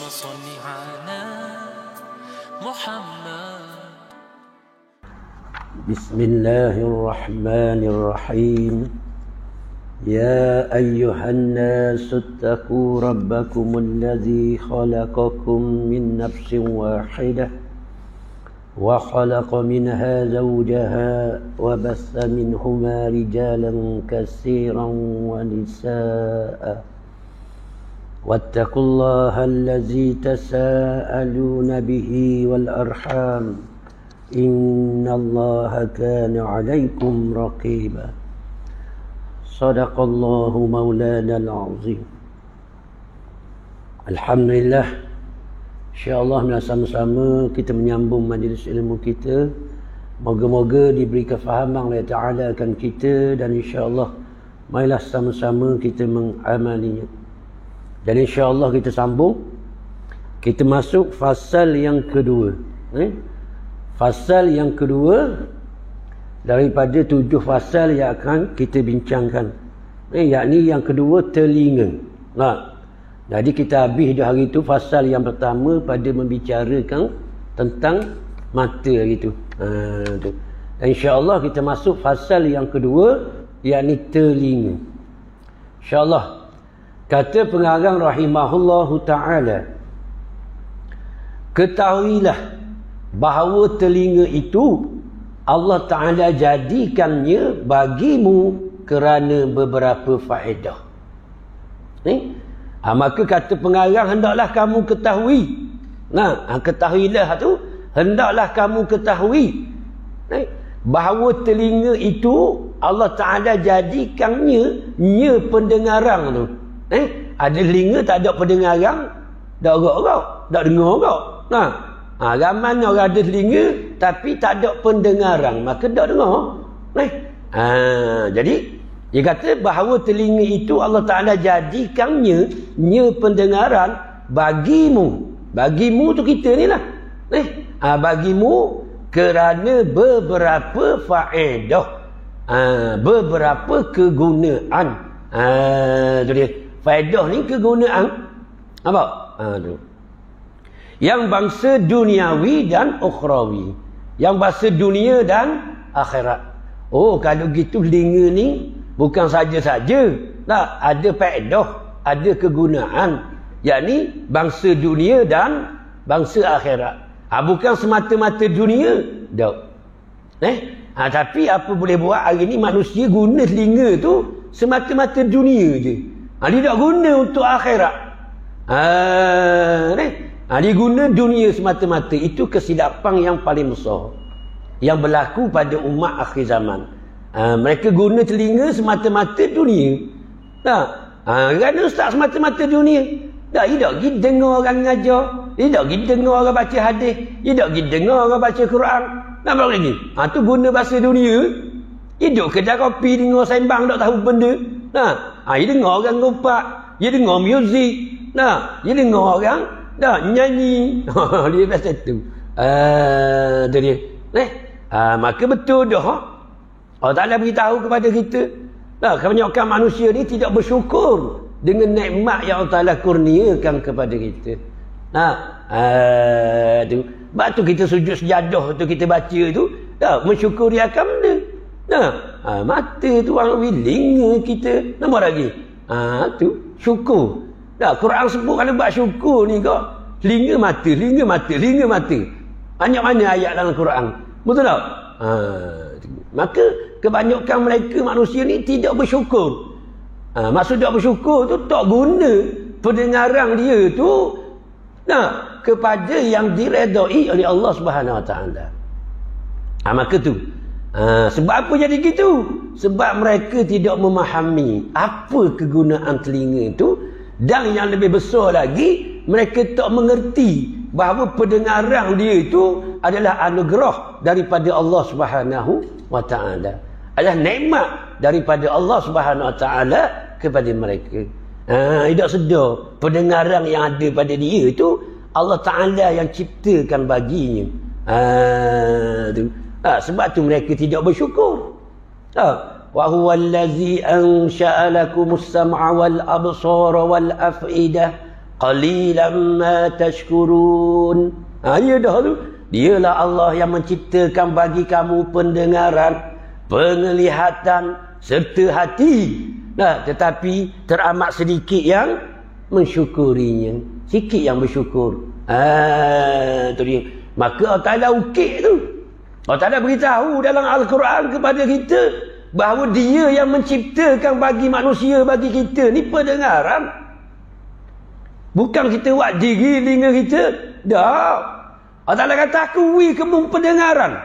صل على محمد. بسم الله الرحمن الرحيم. يا أيها الناس اتقوا ربكم الذي خلقكم من نفس واحدة وخلق منها زوجها وبث منهما رجالا كثيرا ونساء واتقوا الله الذي تساءلون به والأرحام إن الله كان عليكم رقيبا. صدق الله مولانا العظيم. Alhamdulillah, insya-Allah sama-sama kita menyambung majlis ilmu kita. Moga-moga diberi kefahaman oleh Ta'ala akan kita, dan insya-Allah marilah sama-sama kita mengamalinya. Dan insya-Allah kita sambung, kita masuk fasal yang kedua. Fasal yang kedua daripada 7 fasal yang akan kita bincangkan, yakni yang kedua, telinga. Jadi kita habis dah hari tu fasal yang pertama pada membicarakan tentang mata hari tu. Dan insya-Allah kita masuk fasal yang kedua, yakni telinga. Insya-Allah. Kata pengarang rahimahullahu ta'ala, ketahuilah bahawa telinga itu Allah Ta'ala jadikannya bagimu kerana beberapa faedah. Maka kata pengarang, hendaklah kamu ketahui. Ketahuilah tu, hendaklah kamu ketahui bahawa telinga itu Allah Ta'ala jadikannya pendengaran tu. Ada telinga tak ada pendengaran, tak orang-orang, tak dengar orang. Ramai orang ada telinga tapi tak ada pendengaran, maka tak dengar. Jadi dia kata bahawa telinga itu Allah Ta'ala jadikannya pendengaran bagimu. Bagimu tu kita ni lah. Bagimu kerana beberapa faedah, beberapa kegunaan. Tu dia. Faedah ni kegunaan apa? Tu. Yang bangsa duniawi dan ukhrawi. Yang bangsa dunia dan akhirat. Kalau gitu telinga ni bukan saja-saja. Ada faedah, ada kegunaan. Yakni bangsa dunia dan bangsa akhirat. Bukan semata-mata dunia. Tak. Tapi apa boleh buat, hari ni manusia guna telinga tu semata-mata dunia je. Dia tak guna untuk akhirat. Dia guna dunia semata-mata. Itu kesilapan yang paling besar yang berlaku pada umat akhir zaman. Mereka guna telinga semata-mata dunia. Kerana ustaz semata-mata dunia. Dia tak pergi dengar orang mengajar, dia tak pergi dengar orang baca hadis, dia tak pergi dengar orang baca Quran. Nampak lagi? Tu guna bahasa dunia. Hidup kedai kopi, dengar sembang, tak tahu benda. Dia dengar orang ngumpat, dia dengar muzik, dia dengar orang nyanyi. Dia biasa tu. Tu dia. Maka betul dah. Allah Ta'ala beritahu kepada kita. Kebanyakan manusia ni tidak bersyukur dengan nikmat yang Allah Ta'ala kurniakan kepada kita. Tu. Sebab tu kita sujud sejadah tu, kita baca tu, mensyukuri akan benda. Mata tu orang telinga kita. Nama lagi? Tu syukur. Quran sebut kalau buat syukur ni kau, telinga mata, telinga mata, telinga mata. Banyak mana ayat dalam Quran? Betul tak? Maka kebanyakan mereka manusia ni tidak bersyukur. Maksud tak bersyukur tu, tak guna pendengaran dia tu kepada yang diredai oleh Allah Subhanahu Wa Taala. Maka tu sebab apa jadi gitu? Sebab mereka tidak memahami apa kegunaan telinga itu, dan yang lebih besar lagi, mereka tak mengerti bahawa pendengaran dia itu adalah anugerah daripada Allah Subhanahu Wa Taala, adalah nikmat daripada Allah Subhanahu Wa Taala kepada mereka. Tidak sedar pendengaran yang ada pada dia itu Allah Ta'ala yang ciptakan baginya. Sebab tu mereka tidak bersyukur. Wa huwa allazi ansha'a lakumus sam'a wal absara wal af'idah Qalilan ma tashkurun. Ya dah tu. Dialah Allah yang menciptakan bagi kamu pendengaran, penglihatan serta hati. Nah, tetapi teramat sedikit yang mensyukurinya. Sikit yang bersyukur. Tu dia. Maka Allah Ta'ala ukit tu. Allah Ta'ala beritahu dalam Al-Quran kepada kita bahawa dia yang menciptakan bagi manusia, bagi kita ni pendengaran. Bukan kita buat diri telinga kita. Dah. Allah Ta'ala kata aku wi kamu pendengaran,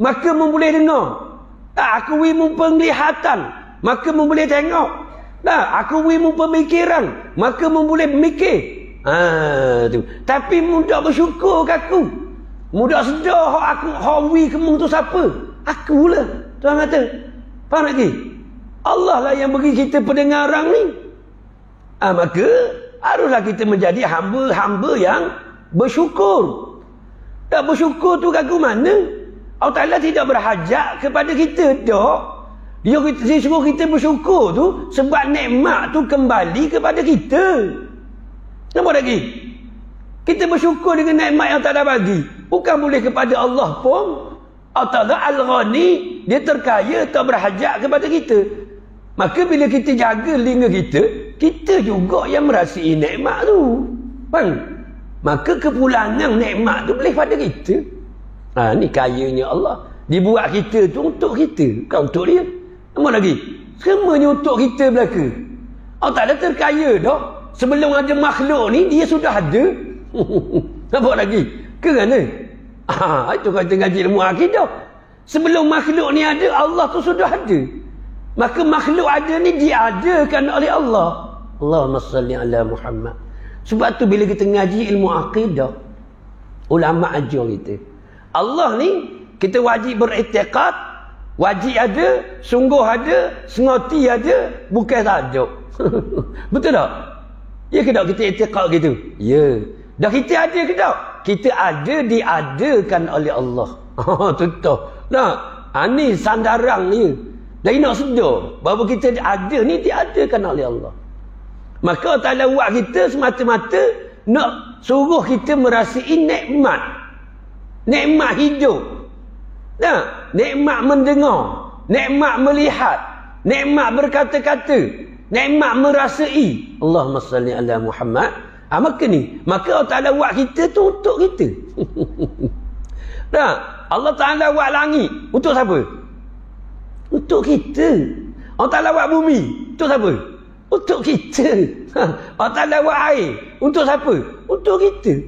maka kamu boleh dengar. Aku wi mu penglihatan, maka kamu boleh tengok. Aku wi mu pemikiran, maka kamu boleh mikir. Tu. Tapi mu tak bersyukur ke aku. Mu tak sedar aku wi kamu tu siapa? Akulah. Tuhan kata. Faham lagi? Allah lah yang bagi kita pendengaran ni. Maka haruslah kita menjadi hamba-hamba yang bersyukur. Tak bersyukur tu kagu mana? Allah Ta'ala tidak berhajat kepada kita. Tak. Dia suruh kita bersyukur tu sebab nikmat tu kembali kepada kita. Nampak lagi? Kita bersyukur dengan nikmat yang tak ada bagi. Bukan boleh kepada Allah pun. Allah Ta'ala Al-Ghani, dia terkaya, tak berhajat kepada kita. Maka bila kita jaga telinga kita, kita juga yang merasai nikmat tu. Faham? Maka kepulangan nikmat tu boleh pada kita. Ni kayanya Allah. Dibuat kita tu untuk kita, bukan untuk dia. Nampak lagi? Semuanya untuk kita belaka. Allah Ta'ala terkaya dah. Sebelum ada makhluk ni, dia sudah ada. Nampak lagi? Kerana itu kata ngaji ilmu akidah. Sebelum makhluk ni ada, Allah tu sudah ada. Maka makhluk ada ni diadakan oleh Allah. Allahumma salli ala Muhammad. Sebab tu bila kita ngaji ilmu akidah, ulama ajar kita, Allah ni kita wajib beriktikad, wajib ada, sungguh ada, sengoti ada, bukan tak ada. Betul tak? Ya ke tak kita iktikad gitu? Ya. Dah kita ada ke tak? Kita ada diadakan oleh Allah. Tutup. Ni sandaran ni. Dan nak sedar bahawa kita ada ni diadakan oleh Allah. Maka Allah Ta'ala buat kita semata-mata nak suruh kita merasai nikmat. Nikmat hidup. Nikmat mendengar. Nikmat melihat. Nikmat berkata-kata. Nikmat merasai. Allahumma salli ala Muhammad. Maka Allah Ta'ala buat kita tu untuk kita. Allah Ta'ala buat langit untuk siapa? Untuk kita. Allah Ta'ala buat bumi untuk siapa? Untuk kita. Allah Ta'ala buat air untuk siapa? Untuk kita.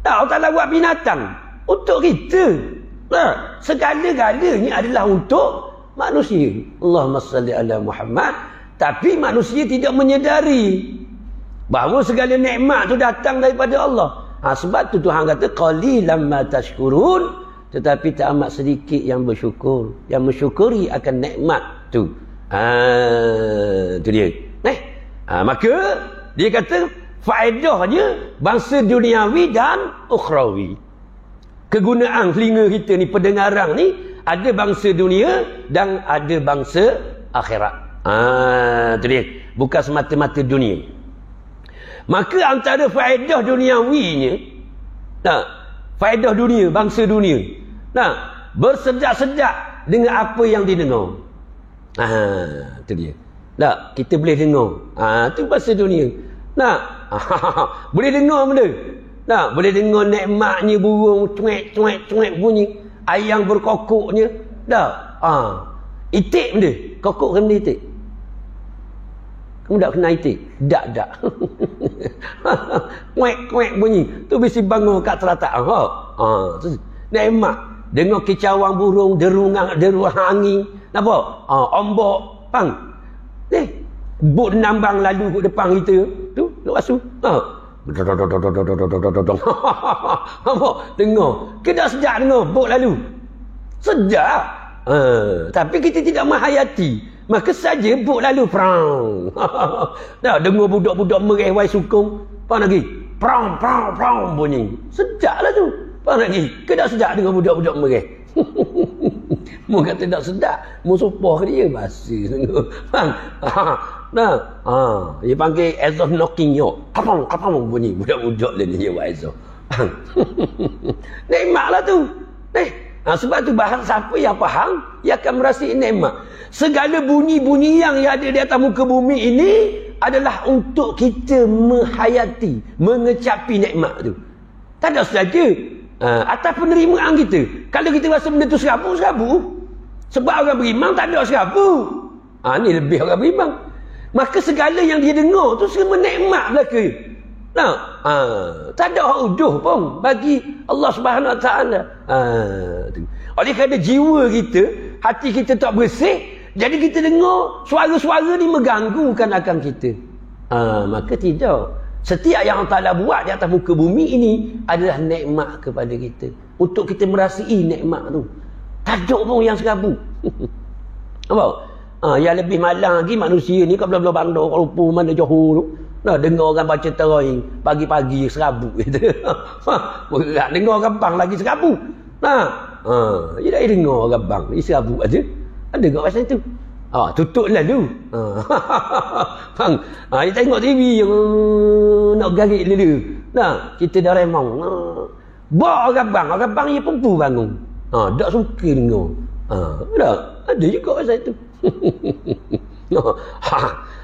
Allah Ta'ala buat binatang untuk kita. Segala-galanya adalah untuk manusia. Allahumma salli ala Muhammad. Tapi manusia tidak menyedari bahawa segala nikmat tu datang daripada Allah. Sebab tu Tuhan kata qalilan ma tashkurun, tetapi tak amat sedikit yang bersyukur, yang mensyukuri akan nikmat tu. Tu dia. Maka dia kata faedahnya bangsa duniawi dan ukhrawi. Kegunaan telinga kita ni, pendengaran ni, ada bangsa dunia dan ada bangsa akhirat. Tu dia. Bukan semata-mata dunia. Maka antara faedah duniawinya, faedah dunia, bangsa dunia, bersedak-sedak dengan apa yang didengar. Itu dia. Kita boleh dengar. Itu bahasa dunia. Boleh dengar benda. Boleh dengar nikmatnya burung cuek-cuek bunyi, ayam berkokoknya. Itik benda. Kokok kan benda itik. Kamu tak kena itik? Tak. Kuek-kuek bunyi. Tu mesti bangun kat teratak. Nikmat. Dengar kicauan burung, deruang angin. Nampak? Ombak. Pang. Bot nambang lalu kat depan kita. Tu, lepas tu. Nampak? Dengar. Kita sejak dengar bot lalu. Sejak. Tapi kita tidak menghayati. Maka saja bot lalu perang. Dengar budak-budak mereh wai sukung. Faham lagi? Perang bunyi. Sejaklah tu. Faham lagi? Ke tak sedap dengar budak-budak mereh? Mu kata tak sedap, mu supah dia basi. Faham? Nah, dia panggil exhaust knocking yo. Kapang bunyi budak-budak dia ni buat exhaust. Nikmatlah tu. Sebab tu bahasa siapa yang faham, dia akan merasai nikmat. Segala bunyi-bunyi yang ada di atas muka bumi ini adalah untuk kita menghayati, mengecapi nikmat tu. Tak ada saja atas penerimaan kita. Kalau kita rasa benda tu serabu. Sebab orang beriman tak ada serabu. Ni lebih orang beriman. Maka segala yang dia dengar tu semua nikmat belaka. Tak ada ujuh pun bagi Allah Subhanahu Wa Taala. Oleh kerana jiwa kita, hati kita tak bersih, jadi kita dengar suara-suara ni mengganggukan akal kita. Maka tidak. Setiap yang Allah Ta'ala buat di atas muka bumi ini adalah nikmat kepada kita. Untuk kita merasai nikmat tu. Tak ada pun yang serabu. Apa? Yang lebih malang lagi manusia ni kat belah-belah bandar, kat Lumpur, mana Johor tu. Dengar orang baca tarawih pagi-pagi serabu gitu. Berat dengar orang bang lagi serabu. Dia dah dengar orang bang, dia serabu aja. Ada kat pasal tu. Tutuplah tu. Bang, dia tengok TV yang nak garik dulu. Kita dah remang. Bawa orang bang dia pempu bangun. Tak suka dengar. Ada juga pasal tu.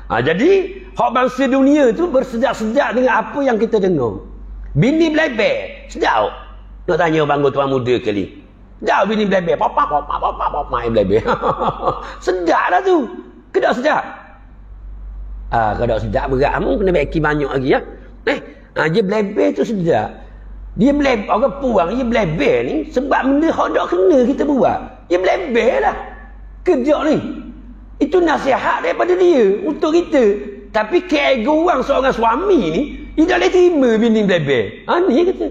Jadi hak bangsa dunia tu bersedap-sedap dengan apa yang kita dengar. Bini belebek sedap. Nak tanya bangga tuan muda kali. Sedap bini belebek. Papa belebek. Sedap lah tu. Kedak sedap. Kedak sedap berat mu kena beki banyak lagi ya. Dia belebek tu sedap. Dia belebek orang puang dia belebek ni sebab benda hak dak kena kita buat. Dia belebek lah. Kerja ni. Itu nasihat daripada dia untuk kita. Tapi keegoan seorang suami ni, dia tak boleh terima bini belebek. Ni kata.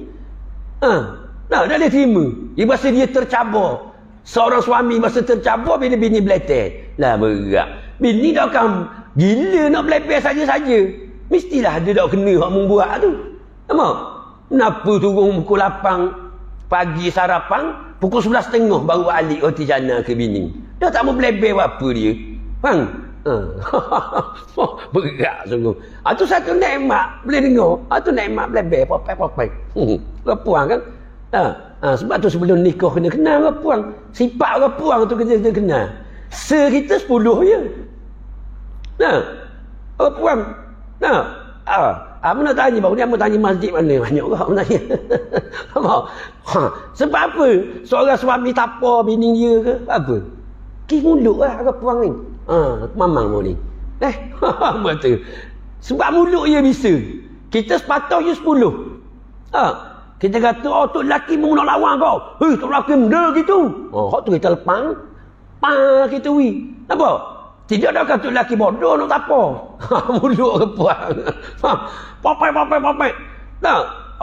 Tak boleh terima. Dia rasa dia tercabar. Seorang suami masa tercabar bini beletek. Lah berat. Bini dah akan gila nak belebek saja-saja. Mestilah dia dah kena hak membuat tu. Nampak? Kenapa turun pukul 8 pagi sarapan, pukul 11.30 baru balik roti jana ke bini. Dah tak mau belebek apa dia. Faham? Berat sungguh. Itu satu nikmat boleh dengar. Itu nikmat belebek papai. Puang kan? Sebab tu sebelum nikah kena kenal orang puang. Sifat orang puang tu kita kenal. Kita 10 je. Orang puang. Apa nak tanya baru ni apa tanya masjid mana? Banyak orang tanya. Sebab apa? Seorang suami tapa bini dia ke? Apa? Kis mulut lah orang puang ni. Mamang mu ni. Betul. Sebab mulut dia bisa. Kita sepatutnya 10. Kita kata, tu lelaki mu nak lawan kau. Tu lelaki benda gitu. Hak tu kita lepang. Kita wui. Nampak? Tidak ada kata lelaki bodoh nak tapa. Mulut orang puang. Papai.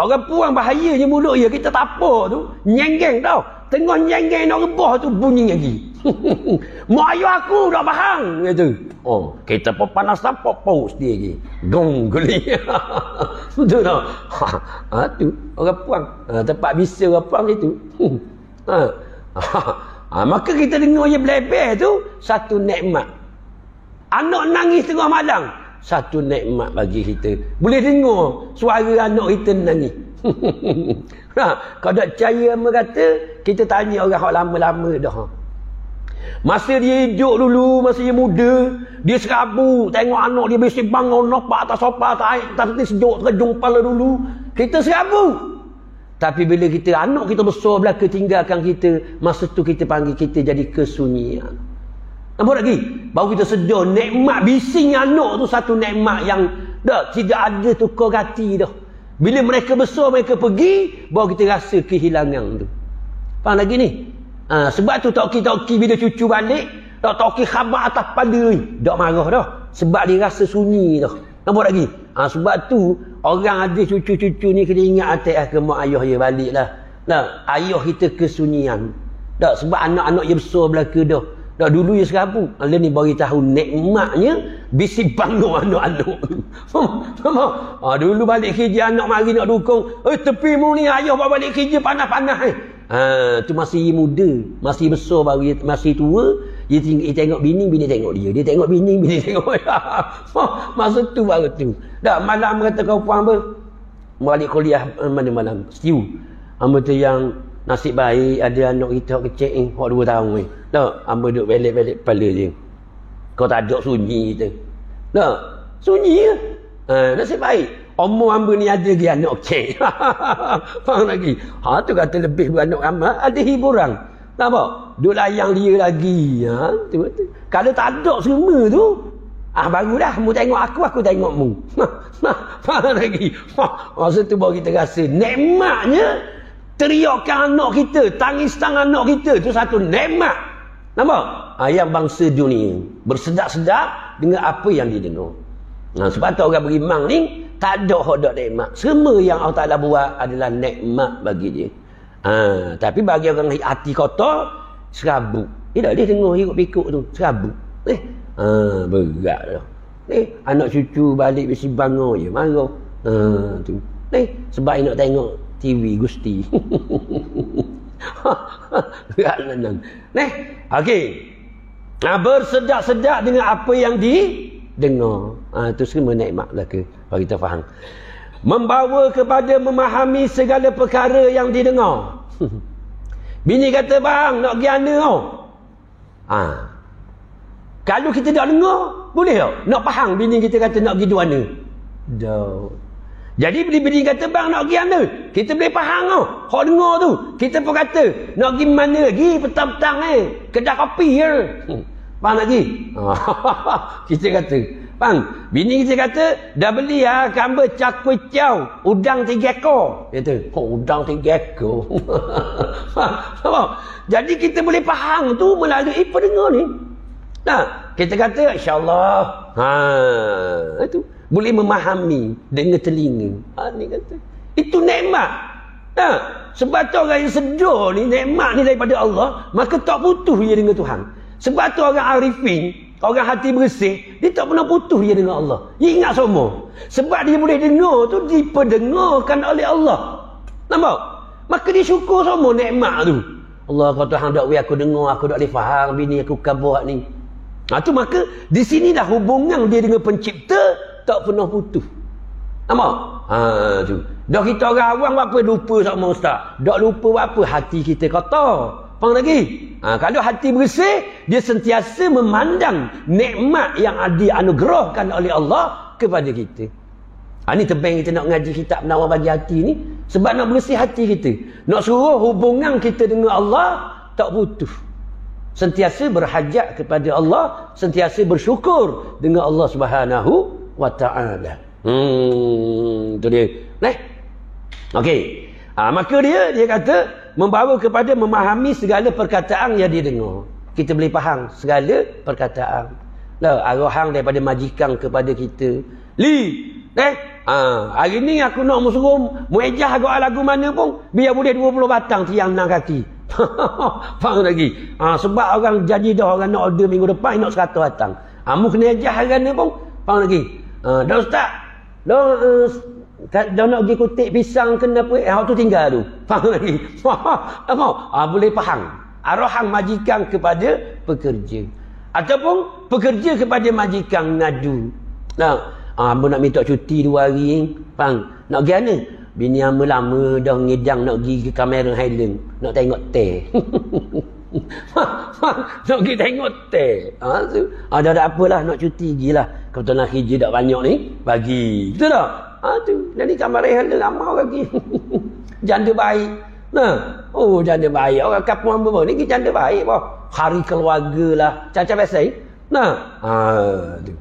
Orang puang bahayanya mulut dia. Kita tapa tu. Nyenggeng tau. Tengah nyenggeng nak rebah tu bunyi lagi. Mak ayah aku dah bahang. Kata. Kita pun panas sampai paus dia lagi. Gong geli. Betul tak? Tu. Orang puang. Tempat bisa orang puang itu. Maka kita dengar je belebek tu. Satu nikmat. Anak nangis tengah malam. Satu nikmat bagi kita. Boleh dengar suara anak kita nangis. Kalau tak percaya merata, kita tanya orang yang lama-lama dah. Masa dia hidup dulu, masa dia muda, dia serabu, tengok anak dia biasa bangun, nampak atas sofa, atas sejuk, terjung kepala dulu. Kita serabu. Tapi bila kita, anak kita besar belaka tinggalkan kita, masa tu kita panggil kita jadi kesunyian. Nampak lagi? Baru kita sedar, nikmat bising anak tu satu nikmat yang dah tidak ada tukar ganti dah. Bila mereka besar, mereka pergi, baru kita rasa kehilangan tu. Faham lagi ni? Sebab tu toki-toki bila cucu balik, toki khabar atas pada ni. Tak marah dah. Sebab dia rasa sunyi dah. Nampak lagi? Sebab tu, orang ada cucu-cucu ni kena ingat atas ke mak ayah dia balik lah. Ayah kita kesunyian. Tak, sebab anak-anak dia besar belaka dah. Dah dulu dia serabu. Allah ni bagi tahu nikmatnya bisi bangun anak-anak. Dulu balik kerja anak mari nak dukung. Tepi mu ni ayah bawa balik kerja panas-panas. Tu masih muda, masih besar baru masih tua. Dia tengok bini, bini tengok dia. Dia tengok bini, bini tengok dia. Masa tu baru tu. Dah malam kata kau puan apa? Balik kuliah malam stew. Hamba tu yang nasib baik ada anak kita kecil ni, hak 2 tahun ni. Tak, hamba duduk balik-balik kepala je. Kau tak ada sunyi kita. Tak, sunyi je. Nasib baik. Umur hamba ni ada lagi anak kecil. Faham lagi? Tu kata lebih beranak hamba, ada hiburan. Nampak? Duk layang dia lagi. Tu. Kalau tak ada semua tu, baru dah. Mu tengok aku tengok mu. Faham lagi? Masa tu baru kita rasa nikmatnya teriakan anak kita, tangisan anak kita tu satu nikmat. Nampak? Yang bangsa dunia bersedap-sedap dengan apa yang didengar. Sebab tu orang beriman ni tak ada hak dak nikmat. Semua yang Allah Taala buat adalah nikmat bagi dia. Tapi bagi orang hati kotor, serabut. Dia dengar hiruk pikuk tu, serabut. Berat dah. Anak cucu balik besi bangun je marah. Tu. Sebab nak tengok TV Gusti. Berat nenang. Okey. Bersedak-sedak dengan apa yang didengar. Itu semua nikmat belaka. Bagi kita faham. Membawa kepada memahami segala perkara yang didengar. Bini kata, bang, nak pergi mana kau? Kalau kita tak dengar, boleh tak? Nak faham bini kita kata nak pergi di mana? Tak. Jadi bini kata, bang, nak pergi mana? Kita boleh faham kau. Kau dengar tu. Kita pun kata, nak pergi mana lagi? Petang-petang kedai kopi je. Faham lagi? Kita kata, bang, bini kita kata, dah beli kamba cakwe ciao, udang 3 ekor. Dia kata, udang 3 ekor. Jadi kita boleh faham tu melalui pendengar ni. Kita kata, insyaAllah, itu boleh memahami dengan telinga. Ni kata, itu nikmat. Sebab tu orang yang sedar ni, nikmat ni daripada Allah, maka tak putus dia dengan Tuhan. Sebab tu orang arifin, orang hati bersih, dia tak pernah putus dia dengan Allah. Dia ingat semua. Sebab dia boleh dengar tu, diperdengarkan oleh Allah. Nampak? Maka dia syukur semua nikmat tu. Allah kata, hang tak boleh aku dengar, aku tak boleh faham, bini aku buat ni. Tu maka, di sini dah hubungan dia dengan pencipta, tak pernah putus. Nampak? Tu. Dah kita orang awam apa lupa sama ustaz. Tak lupa apa hati kita kotor. Faham lagi? Kalau hati bersih, dia sentiasa memandang nikmat yang dianugerahkan oleh Allah kepada kita. Ini tebing kita nak ngaji kitab Penawar Bagi Hati ni. Sebab nak bersih hati kita. Nak suruh hubungan kita dengan Allah tak putus. Sentiasa berhajat kepada Allah. Sentiasa bersyukur dengan Allah Subhanahu wa ta'ala. Itu dia. Okey. Maka dia kata membawa kepada memahami segala perkataan yang didengar. Kita boleh faham segala perkataan. Arahan daripada majikan kepada kita. Hari ni aku nak suruh muejah lagu mana pun biar boleh 20 batang tiang 6 kaki. Faham lagi? Sebab orang janji dah orang nak order minggu depan nak 100 batang. Mu kena ejah hari ni pun. Faham lagi? Dah ustaz. Dah nak pergi kutip pisang kena apa? Tu tinggal tu. Faham lagi? Boleh faham. Arahan majikan kepada pekerja. Ataupun pekerja kepada majikan ngadu. Abang nak minta cuti 2 hari. Faham? Nak pergi mana? Bini hamba lama dah ngidang nak pergi ke Cameron Highland. Nak tengok teh. Nak pergi tengok teh. Dah ada apalah nak cuti gilah. Kebetulan kerja tak banyak ni. Bagi. Betul tak? Tu. Jadi Cameron Highland lama lagi. Janda baik. Janda baik. Orang kampung hamba ni janda baik. Hari keluarga lah. Caca biasa. Tu.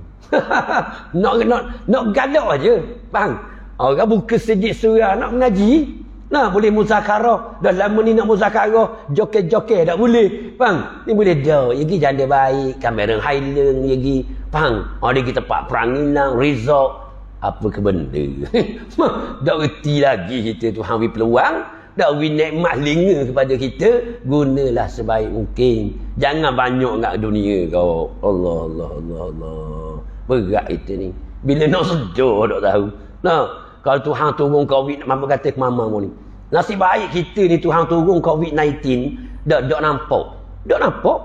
nak galak aja. Bang. Orang buka sejid surah nak mengaji. Boleh muzakarah. Dah lama ni nak muzakarah. Joket-joket tak boleh. Faham? Ni boleh dah. Lagi janda baik. Cameron Highland lagi. Faham? Dia kita Pak Peranginan. Resort. Apa ke benda? Tak reti lagi kita tu. Hang peluang. Tak beri nikmat linga kepada kita. Gunalah sebaik mungkin. Jangan banyak kat dunia kau. Allah. Berat kita ni. Bila nak sedar tak tahu. Kalau Tuhan turun COVID, mama kata ke mama ni. Nasib baik kita ni Tuhan turun COVID-19, tak nampak. Tak nampak.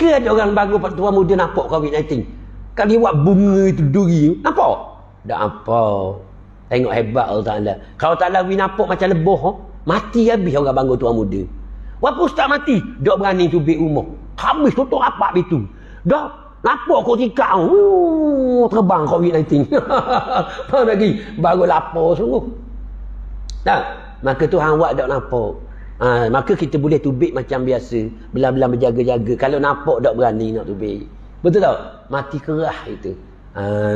Ke ada orang bangun tua muda nampak COVID-19. Kali buat bunga itu duri. Nampak? Tak apa. Tengok hebat Allah Ta'ala. Kalau Ta'ala nampak macam leboh, mati habis orang bangun tua muda. Berapa ustaz mati? Tak berani tubik rumah. Habis tutup rapat itu. Dah nampak kau tikak. Terbang COVID-19. Faham lagi? Baru lapar sungguh. Tak? Maka Tuhan buat tak nampak. Maka kita boleh tubik macam biasa. Belah-belah berjaga-jaga. Kalau nampak tak berani nak tubik. Betul tak? Mati kerah itu.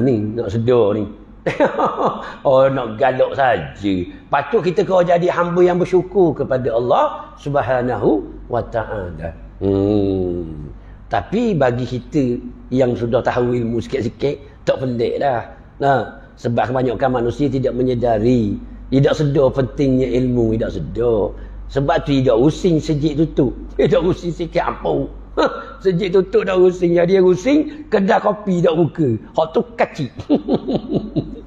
Ni nak sedar ni. Oh, nak galak saja. Patut kita kau jadi hamba yang bersyukur kepada Allah Subhanahu wa ta'ala. Tapi bagi kita yang sudah tahu ilmu sikit-sikit, tak pelik dah. Sebab kebanyakan manusia tidak menyedari, tidak sedar pentingnya ilmu, tidak sedar. Sebab tu tidak using sejik tutup. Tidak using sikit ampun. Sejik tutup dah rusing. Jadi rusing, kedai kopi dah buka. Hak tu kacik.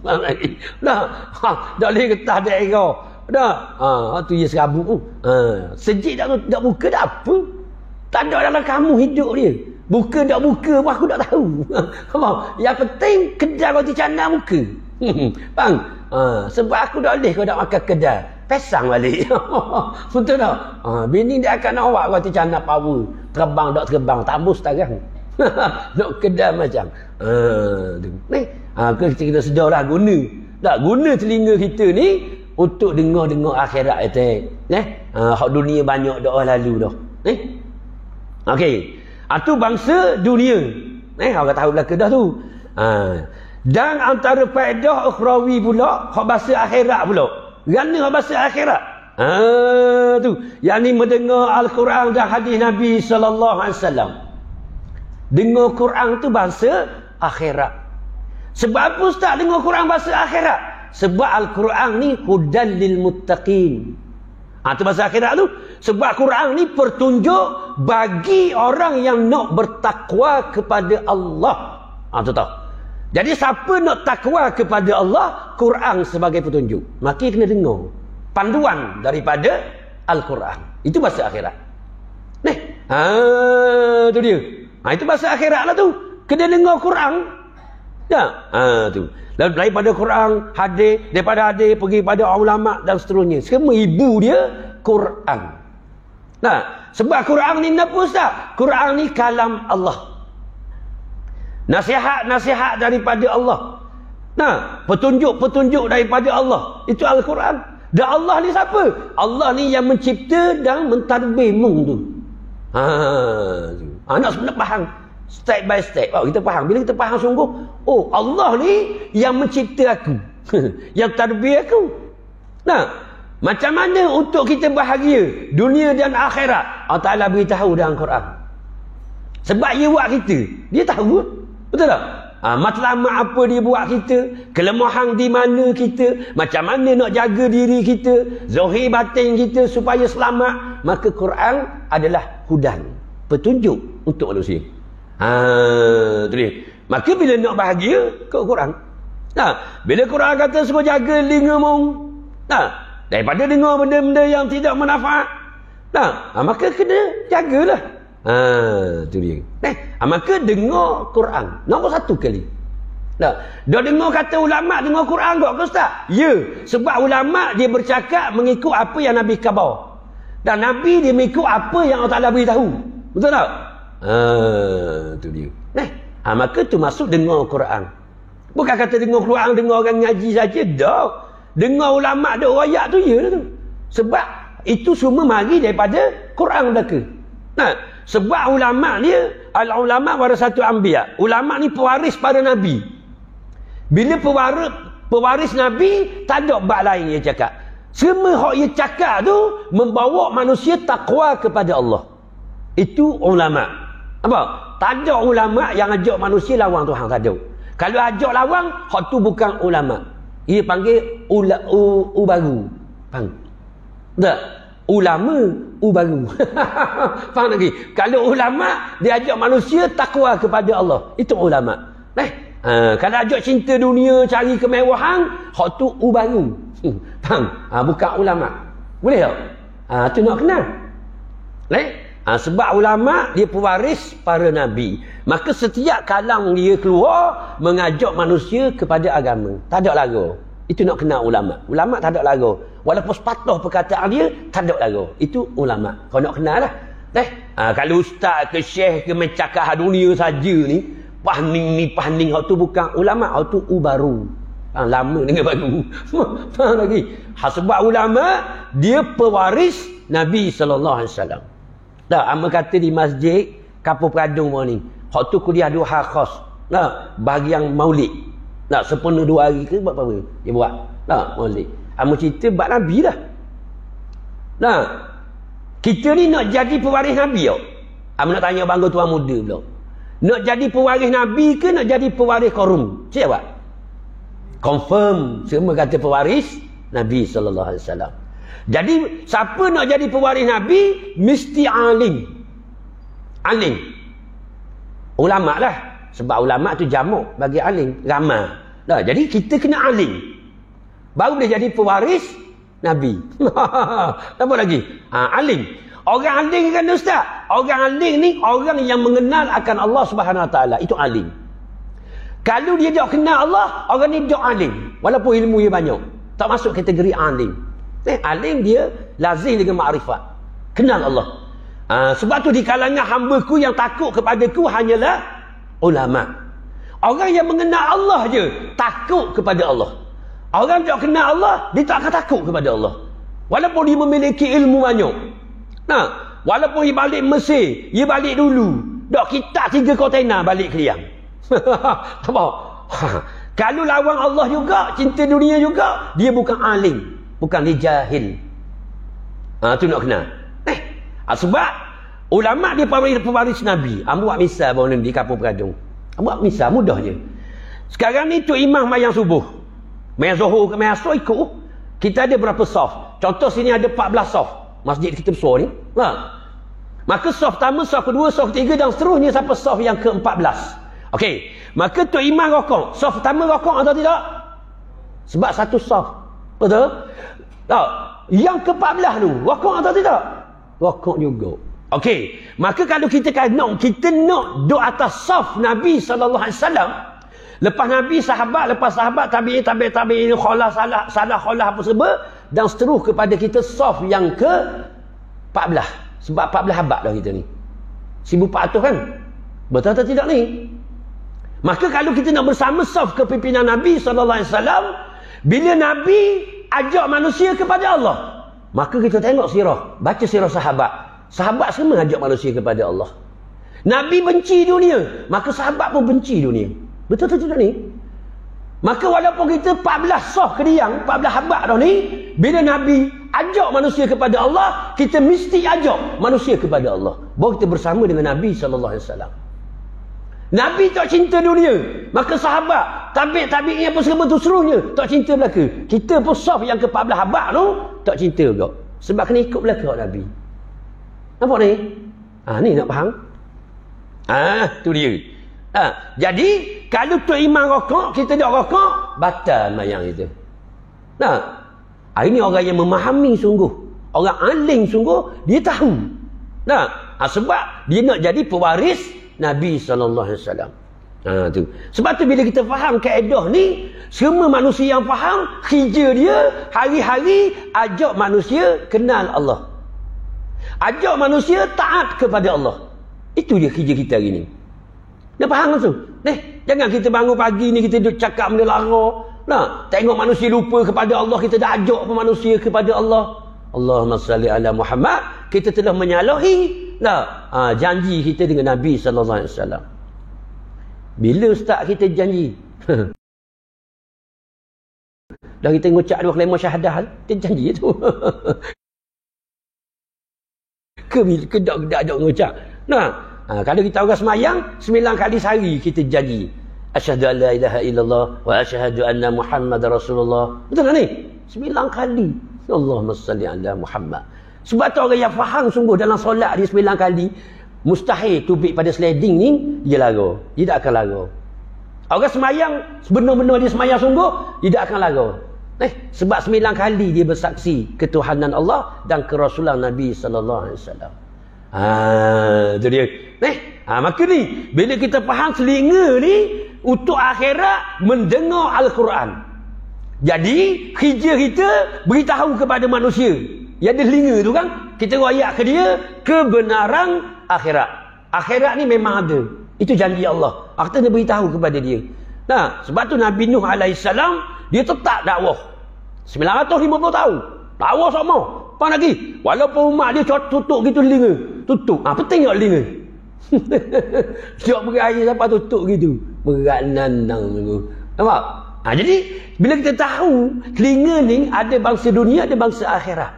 Faham lagi? Dah. Dah boleh getah daerah. Dah. Tu dia serabut. Sejik dah buka dah apa? Tak ada dalam kamu hidup dia. Buka tak buka pun aku tak tahu. Faham? Yang penting kedai roti canai buka. Faham? Sebab aku tak boleh kau nak makan kedai. Pesang balik. Betul tak? Bini dia akan awak roti canai power. Terbang tak terbang. Tambus tarang. Nak kedai macam. Ni. Kita sedarlah guna. Tak guna telinga kita ni untuk dengar-dengar akhirat itu. Hak dunia banyak dah lalu dah. Okey. Itu bangsa dunia. Orang tahu belaka dah tu. Dan antara faedah ukhrawi pula, hak bahasa akhirat pula. Kerana hak bahasa akhirat. Tu. Yang ni mendengar Al-Quran dan hadis Nabi sallallahu alaihi wasallam. Dengar Quran tu bahasa akhirat. Sebab apa ustaz dengar Quran bahasa akhirat? Sebab Al-Quran ni hudan lil muttaqin. Tu bahasa akhirat tu. Sebab Quran ni pertunjuk bagi orang yang nak bertakwa kepada Allah. Tu tahu. Jadi siapa nak takwa kepada Allah, Quran sebagai petunjuk. Maka kena dengar panduan daripada Al-Quran. Itu bahasa akhirat. Tu dia. Itu bahasa akhirat lah tu. Kena dengar Quran. Tu. Lalu daripada Quran, hadis, daripada hadis pergi pada ulama dan seterusnya. Semua ibu dia Quran. Sebab Quran ni apa ustaz? Quran ni kalam Allah. Nasihat-nasihat daripada Allah. Petunjuk-petunjuk daripada Allah. Itu Al-Quran. Dan Allah ni siapa? Allah ni yang mencipta dan mentadbir mung tu. Nak sebenarnya faham. Step by step. Kita faham. Bila kita faham sungguh. Oh, Allah ni yang mencipta aku. Yang tadbir aku. Macam mana untuk kita bahagia dunia dan akhirat? Allah Ta'ala beritahu dalam Quran. Sebab dia buat kita. Dia tahu. Betul tak? Matlamat apa dia buat kita, kelemahan di mana kita, macam mana nak jaga diri kita, zahir batin kita supaya selamat. Maka Quran adalah hudan, petunjuk untuk manusia. Tu dia. Maka bila nak bahagia, ke Quran. Bila Quran kata suruh jaga telinga mung, daripada dengar benda-benda yang tidak manfaat, maka kena jagalah. Tu dia. Maka dengar Quran. Nombor satu kali. Dah dengar kata ulama dengar Quran kok ke ustaz? Ya, sebab ulama dia bercakap mengikut apa yang Nabi khabar. Dan Nabi dia mengikut apa yang Allah Taala beritahu. Betul tak? Tu dia. Maka tu masuk dengar Quran. Bukan kata dengar Quran dengar orang ngaji saja dah. Dengar ulama ada ayat tu ya tu. Sebab itu semua mari daripada Quran belaka. Sebab ulama dia, al-ulama warasatul anbiya. Ulama ni pewaris pada Nabi. Bila pewaris Nabi, tak ada bab lain dia cakap. Semua hak dia cakap tu membawa manusia takwa kepada Allah. Itu ulama. Apa? Tak ada ulama yang ajak manusia lawang Tuhan, tak ada. Kalau ajak lawang, hak tu bukan ulama. Ia panggil baru. Faham? Tak? Ulama baru. Faham lagi? Kalau ulama dia ajak manusia takwa kepada Allah, itu ulama. Kalau ajak cinta dunia, cari kemewahan, hak tu baru. Faham? Bukan ulama. Boleh tak? Tu nak kenal. Sebab ulama dia pewaris para nabi. Maka setiap kalang dia keluar mengajak manusia kepada agama. Tak ada lagu. Itu nak kenal ulama. Ulama tak ada lagu. Walaupun sepatah perkataan dia tak ada lagu. Itu ulama. Kau nak kenal lah. Kalau ustaz ke syekh ke mencakap dunia saja ni, pahning hak tu bukan ulama, hak tu baru. Lama dengan baru. Faham lagi? Sebab ulama dia pewaris Nabi sallallahu alaihi wasallam. Dah, hamba kata di masjid Kapur Peradung ni. Hak tu kuliah duha khas. Nah, bahagian Maulid. Nah, sepenuh 2 hari ke buat apa? Dia buat. Nah, Maulid. Hamba cerita bab Nabi dah. Nah, kita ni nak jadi pewaris Nabi tau. Hamba nak tanya bangga tuan muda pula. Nak jadi pewaris Nabi ke nak jadi pewaris Qarum? Siapa buat? Confirm semua kata pewaris Nabi sallallahu alaihi wasallam. Jadi siapa nak jadi pewaris Nabi mesti alim. Alim. Ulama lah. Sebab ulama tu jamak bagi alim, ramai. Dah, jadi kita kena alim. Baru boleh jadi pewaris Nabi. Apa lagi? Alim. Orang alim kan ustaz? Orang alim ni orang yang mengenal akan Allah Subhanahu Wa Taala. Itu alim. Kalau dia tak kenal Allah, orang ni tak alim. Walaupun ilmu dia banyak. Tak masuk kategori alim. Alim dia lazim dengan makrifat. Kenal Allah. Sebab tu di kalangan hamba-Ku yang takut kepada-Ku hanyalah ulama. Orang yang mengenal Allah je takut kepada Allah. Orang tak kenal Allah, dia tak akan takut kepada Allah. Walaupun dia memiliki ilmu banyak. Walaupun dia balik Mesir, dia balik dulu. Dak kita 3 kontainer balik Keliang. Apa? Kalau lawan Allah juga, cinta dunia juga, dia bukan alim. Bukan dia jahil. Tu nak kenal. Sebab ulama dia pewaris Nabi. Buat misal baru di Kapur Peradung. Buat misal mudah je. Sekarang ni tu imam mayang subuh. Mayang zuhur ke mayang asar ikut. Kita ada berapa saf? Contoh sini ada 14 saf. Masjid kita besar ni. Maka saf pertama, saf kedua, saf ketiga dan seterusnya sampai saf yang ke-14. Okey. Maka tu imam rokok. Saf pertama rokok atau tidak? Sebab satu saf. Betul? Tak. Yang ke-14 tu, rokok atau tidak? Rokok juga. Okey. Maka kalau kita nak duduk atas saf Nabi sallallahu alaihi wasallam, lepas Nabi sahabat, lepas sahabat tabi'in, khalah salah khalah apa sebab dan seterus kepada kita saf yang ke-14. Sebab 14 abad dah kita ni. 1400 kan? Betul atau tidak ni? Maka kalau kita nak bersama saf kepimpinan Nabi sallallahu alaihi wasallam, bila Nabi ajak manusia kepada Allah, maka kita tengok sirah, baca sirah sahabat. Sahabat semua ajak manusia kepada Allah. Nabi benci dunia, maka sahabat pun benci dunia. Betul tak tidak ni? Maka walaupun kita 14 saf Kediang, 14 abad dah ni, bila Nabi ajak manusia kepada Allah, kita mesti ajak manusia kepada Allah. Baru kita bersama dengan Nabi sallallahu alaihi wasallam. Nabi tak cinta dunia, maka sahabat tabi'in apa semua tu seluruhnya tak cinta belaka. Kita pun saf yang ke-14 abad tu tak cinta juga. Sebab kena ikut belaka Nabi. Nampak ni? Ni nak faham? Tu dia. Jadi kalau tu imam rokok, kita tak rokok, batal mayang kita. Ini orang yang memahami sungguh. Orang alim sungguh, dia tahu. Sebab dia nak jadi pewaris Nabi sallallahu alaihi wasallam. Tu. Sebab tu bila kita faham kaedah ni, semua manusia yang faham, kerja dia hari-hari ajak manusia kenal Allah. Ajak manusia taat kepada Allah. Itu dia kerja kita hari ni. Dah faham tu? Jangan kita bangun pagi ni kita duduk cakap benda lara. Tengok manusia lupa kepada Allah, kita dah ajak manusia kepada Allah. Allahumma salli ala Muhammad. Kita telah menyalahi janji kita dengan Nabi sallallahu alaihi wasallam. Bila ustaz kita janji? Dah kita ngucap 2 kalimah syahadah, kita janji tu. Kedak ngucap. Kalau kita orang semayang 9 kali sehari kita janji. Asyhadu an la ilaha illallah wa asyhadu anna Muhammadar Rasulullah. Betul tak ni? 9 kali. Allahumma salli ala Muhammad. Sebab tu orang yang faham sungguh dalam solat dia 9 kali, mustahil tubik pada sliding ni dia lara. Dia tak akan lara. Orang semayang benar-benar dia semayang sungguh, dia tak akan lara. Sebab 9 kali dia bersaksi ketuhanan Allah dan kerasulan Nabi sallallahu alaihi wasallam. Tu dia. Maka ni bila kita faham telinga ni untuk akhirat mendengar Al-Quran. Jadi kerja kita beritahu kepada manusia yang ada telinga tu kan, kita royak ke dia kebenaran akhirat. Akhirat ni memang ada. Itu janji Allah. Kita nak beritahu kepada dia. Nah, sebab tu Nabi Nuh alaihissalam dia tetap dakwah 950 tahun. Dakwah sama. Apa lagi? Walaupun umat dia tutup gitu telinga. Tutup. Apa tengok telinga? Siap berair sampai tutup gitu. Berat nandang tu. Nampak? Jadi bila kita tahu telinga ni ada bangsa dunia, ada bangsa akhirat.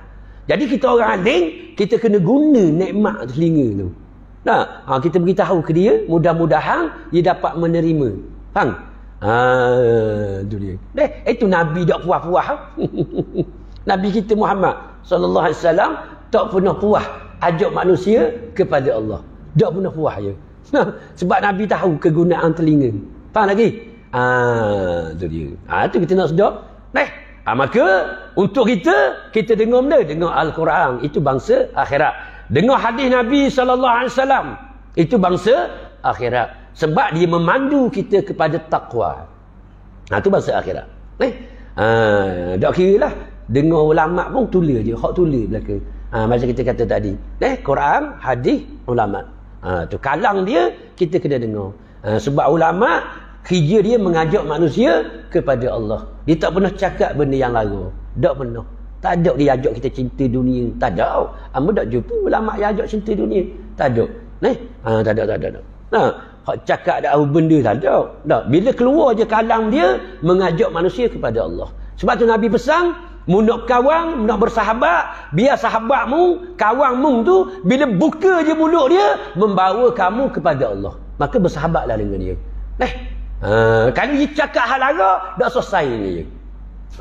Jadi kita orang alim, kita kena guna nikmat telinga tu. Kita beritahu ke dia, mudah-mudahan dia dapat menerima. Faham? Itu dia. Itu Nabi tak puas-puas. Nabi kita Muhammad sallallahu alaihi wasallam tak pernah puas ajak manusia kepada Allah. Tak pernah puas je. Sebab Nabi tahu kegunaan telinga. Faham lagi? Itu dia. Itu kita nak sedar. Maka untuk kita dengar benda, dengar Al-Quran, itu bangsa akhirat. Dengar hadis Nabi sallallahu alaihi wasallam, itu bangsa akhirat. Sebab dia memandu kita kepada taqwa. Itu bangsa akhirat. Tak kira lah. Dengar ulama pun tulis je. Hak tulis belakang. Macam kita kata tadi. Quran, hadis, ulama. Tu kalang dia, kita kena dengar. Sebab ulama, kerja dia mengajak manusia kepada Allah. Dia tak pernah cakap benda yang lara. Tak pernah. Tak ada dia ajak kita cinta dunia. Tak ada. Amba tak jumpa ulama yang ajak cinta dunia. Tak ada. Tak ada. Hak cakap ada benda tak ada. Tak. Bila keluar je kalam dia, mengajak manusia kepada Allah. Sebab tu Nabi pesan, mu nak kawan, nak bersahabat, biar sahabatmu, kawanmu tu, bila buka je mulut dia, membawa kamu kepada Allah. Maka bersahabatlah dengan dia. Kalau dia cakap hal lara, dah selesai ni je.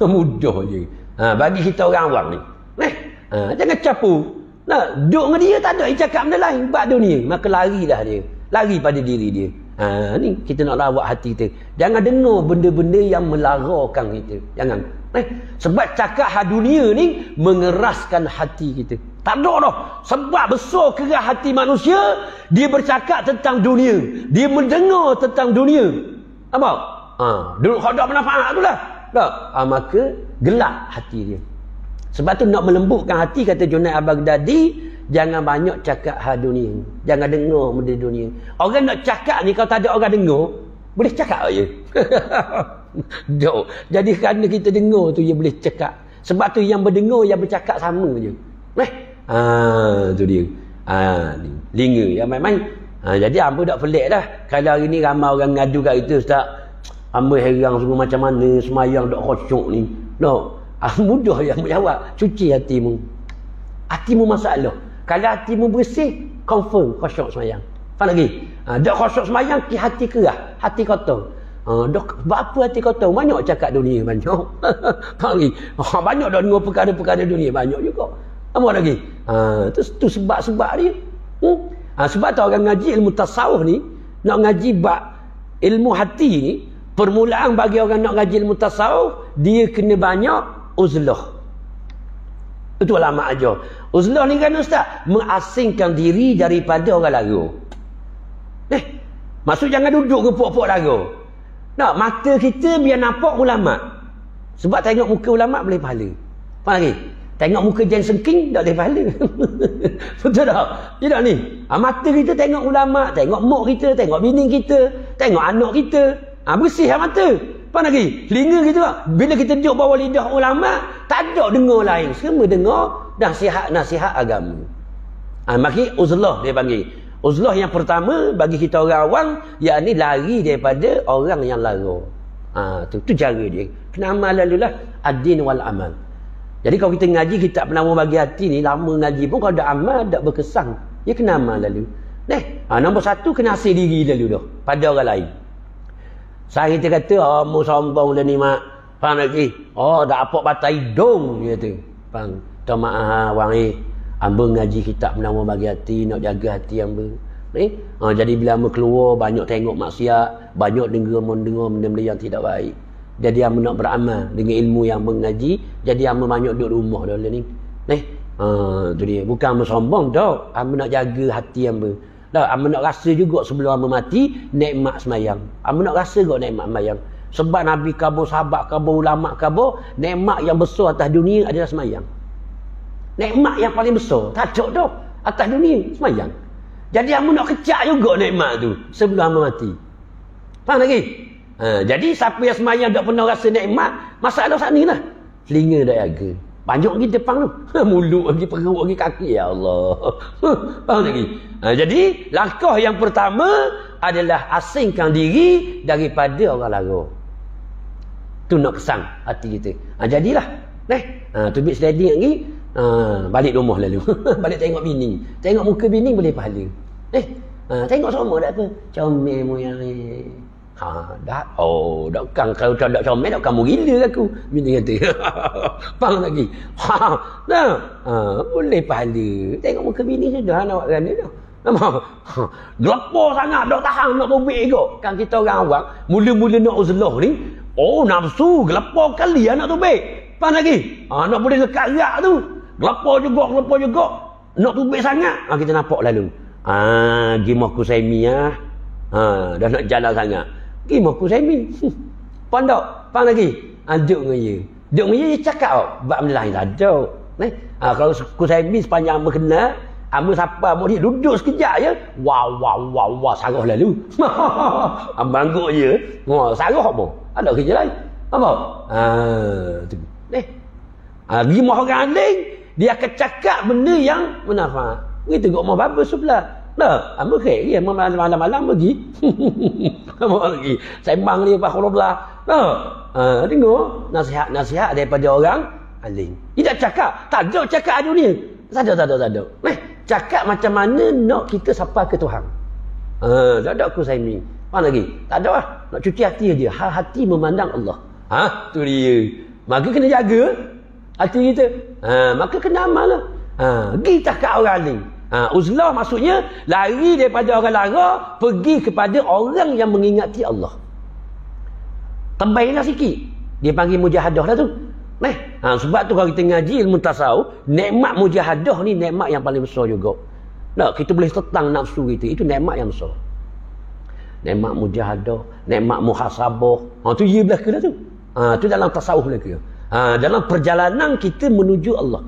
Mudah je. Bagi kita orang awam ni. Jangan capu. Duduk dengan dia tak ada, dia cakap benda lain, buat dunia. Maka larilah dia. Lari pada diri dia. Ni kita nak rawat hati kita. Jangan dengar benda-benda yang melarakan kita. Jangan. Sebab cakap hal dunia ni mengeraskan hati kita. Tak ada dah. Sebab besar keras hati manusia, dia bercakap tentang dunia. Dia mendengar tentang dunia. Apa? Dulu kalau tak manfaat tu lah. Tak? Maka gelap hati dia. Sebab tu nak melembutkan hati, kata Junaid al-Baghdadi, jangan banyak cakap hal dunia. Jangan dengar benda dunia. Orang nak cakap ni, kalau tak ada orang dengar, boleh cakap je. Jadi kerana kita dengar tu, dia boleh cakap. Sebab tu yang berdengar, yang bercakap sama je. Tu dia. Linga yang main-main. Jadi hamba tak pelik dah. Kalau hari ni ramai orang ngadu kat kita, Ustaz, hamba herang semua macam mana semayang tak khusyuk ni. Mudah yang menjawab. Cuci hatimu. Hatimu masalah. Kalau hatimu bersih, confirm khusyuk semayang. Faham lagi? Tak khusyuk semayang, hati kerah, hati kotor. Apa hati kotor? Banyak cakap dunia, banyak. Faham lagi? Banyak dah dengar perkara-perkara dunia, banyak juga. Apa lagi? Tu sebab-sebab dia. Sebab tu orang ngaji ilmu tasawuf ni, nak ngaji bab ilmu hati ni, permulaan bagi orang nak ngaji ilmu tasawuf, dia kena banyak uzlah. Itu ulama ajar. Uzlah ni kan Ustaz, mengasingkan diri daripada orang lara. Maksud jangan duduk ke pok-pok lara. Mata kita biar nampak ulama. Sebab tengok muka ulama boleh pahala. Faham lagi? Tengok muka Jan Sengking tak boleh pahala. Betul tak? Tidak ni. Mata kita tengok ulama, tengok mak kita, tengok bini kita, tengok anak kita. Bersih mata. Apa lagi? Telinga kita, bila kita duduk bawah lidah ulama, tak ada dengar lain. Semua dengar nasihat agama. Maka uzlah dia panggil. Uzlah yang pertama bagi kita orang awam, yakni lari daripada orang yang lara. Tu cara dia. Kena amal lalulah ad-din wal amal. Jadi kalau kita ngaji kitab penawar bagi hati ni, lama ngaji pun kalau ada amal, tak berkesan. Dia kena amal lalu. Nombor satu, kena asing diri lalu dah pada orang lain. Saya kita kata, mu sombong dah ni mak. Faham lagi? Dah apa batai hidung, dia kata. Faham? Tak maaf, wang hamba ngaji kitab penawar bagi hati, nak jaga hati hamba. Jadi bila hamba keluar, banyak tengok maksiat, banyak dengar benda-benda yang tidak baik. Jadi hamba nak beramal dengan ilmu yang mengaji, jadi hamba banyak duduk rumah dah ni. Tu dia. Bukan hamba sombong dah. Hamba nak jaga hati hamba. Dah, hamba nak rasa juga sebelum hamba mati nikmat semayang. Hamba nak rasa juga nikmat semayang. Sebab Nabi khabar, sahabat khabar, ulama khabar, nikmat yang besar atas dunia adalah semayang. Nikmat yang paling besar. Tak ada dah atas dunia semayang. Jadi hamba nak kecak juga nikmat tu sebelum hamba mati. Faham lagi? Jadi siapa yang semayang tak pernah rasa nikmat, masalah saat ni lah. Telinga dah jaga. Banyak lagi depan tu. Mulut lagi, perut lagi, kaki. Ya Allah. Faham lagi? Jadi langkah yang pertama adalah asingkan diri daripada orang lara. Tu nak kesang hati kita. Jadilah. Tubik sliding lagi. Balik rumah lalu. Balik tengok bini. Tengok muka bini boleh pahala. Tengok semua tak apa. Comel moyang ni. Dah. Dakkan kalau tak comel dakkan mu gila aku. Bini kata. Faham lagi? Dah. Boleh pahala. Tengok muka bini sudah nak buat gana dah. Nampak? Gelapar sangat tak tahan nak tubik kot. Kan kita orang awam mula-mula nak uzlah ni, nafsu gelapar kali nak tubik. Faham lagi? Nak boleh lekat gerak tu. Gelapar juga. Nak tubik sangat. Kita nampak lalu. Gimah Kusaimi dah nak jalan sangat. Gimah Kusaimi. Pondok. Faham lagi? Duduk dengan dia. Duduk dengan dia cakap. Bab lain tak ada. Kalau Kusaimi sepanjang hamba kenal, hamba siapa hamba dia duduk sekejap je. Wah. Sarah lalu. Bangguk je. Sarah apa? Ada kerja lain. Apa? Tu. Gimah orang lain, dia akan cakap benda yang manfaat. Kita tengok rumah bapa sebelah. Dah, hamba khair dia malam-malam pergi. Hamba pergi. Sembang dia Bakhulullah. Tengok nasihat daripada orang alim. Dia tak cakap, tak ada cakap dunia. Tak ada. Cakap macam mana nak kita sampai ke Tuhan. Tak ada aku Saimi. Faham lagi? Tak ada lah. Nak cuci hati dia. Hati memandang Allah. Tu dia. Maka kena jaga hati kita. Maka kena amal lah. Pergi cakap orang alim. Uzlah maksudnya lari daripada orang lara, pergi kepada orang yang mengingati Allah. Tambahlah sikit. Dia panggil mujahadah lah tu. Sebab tu kalau kita ngaji ilmu tasawuf, nikmat mujahadah ni nikmat yang paling besar juga. Kita boleh tetang nafsu kita. Itu nikmat yang besar. Nikmat mujahadah, nikmat muhasabah. Tu ia belaka dah tu. Tu dalam tasawuf belaka. Dalam perjalanan kita menuju Allah.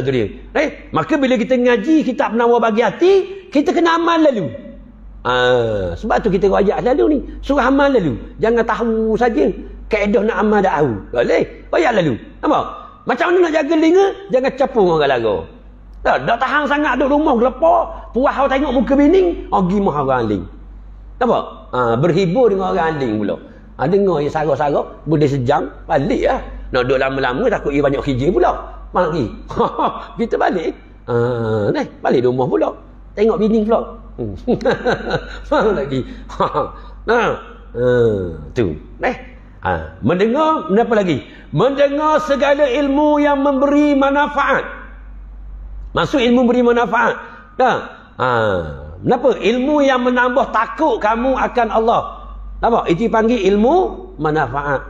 Tu dia. Maka bila kita ngaji kitab Penawar Bagi Hati, kita kena amal lalu. Sebab tu kita royak lalu ni. Suruh amal lalu. Jangan tahu saja. Kaedah nak amal dah tahu. Boleh. Royak lalu. Nampak? Macam mana nak jaga telinga? Jangan capung orang lara. Tak tahan sangat duduk rumah gelepar. Puas awak tengok muka bini. Pergi mah orang aling. Nampak? Berhibur dengan orang aling pula. Dengar yang sarap-sarap. Boleh sejam. Balik lah. Nak duduk lama-lama takut ia banyak kerja pula. Mari. Kita balik. Balik rumah pula. Tengok bini pula. Faham lagi. Tu. Mendengar, apa lagi? Mendengar segala ilmu yang memberi manfaat. Maksud ilmu memberi manfaat. Kenapa? Ilmu yang menambah takut kamu akan Allah. Nampak? Itu panggil ilmu manfaat.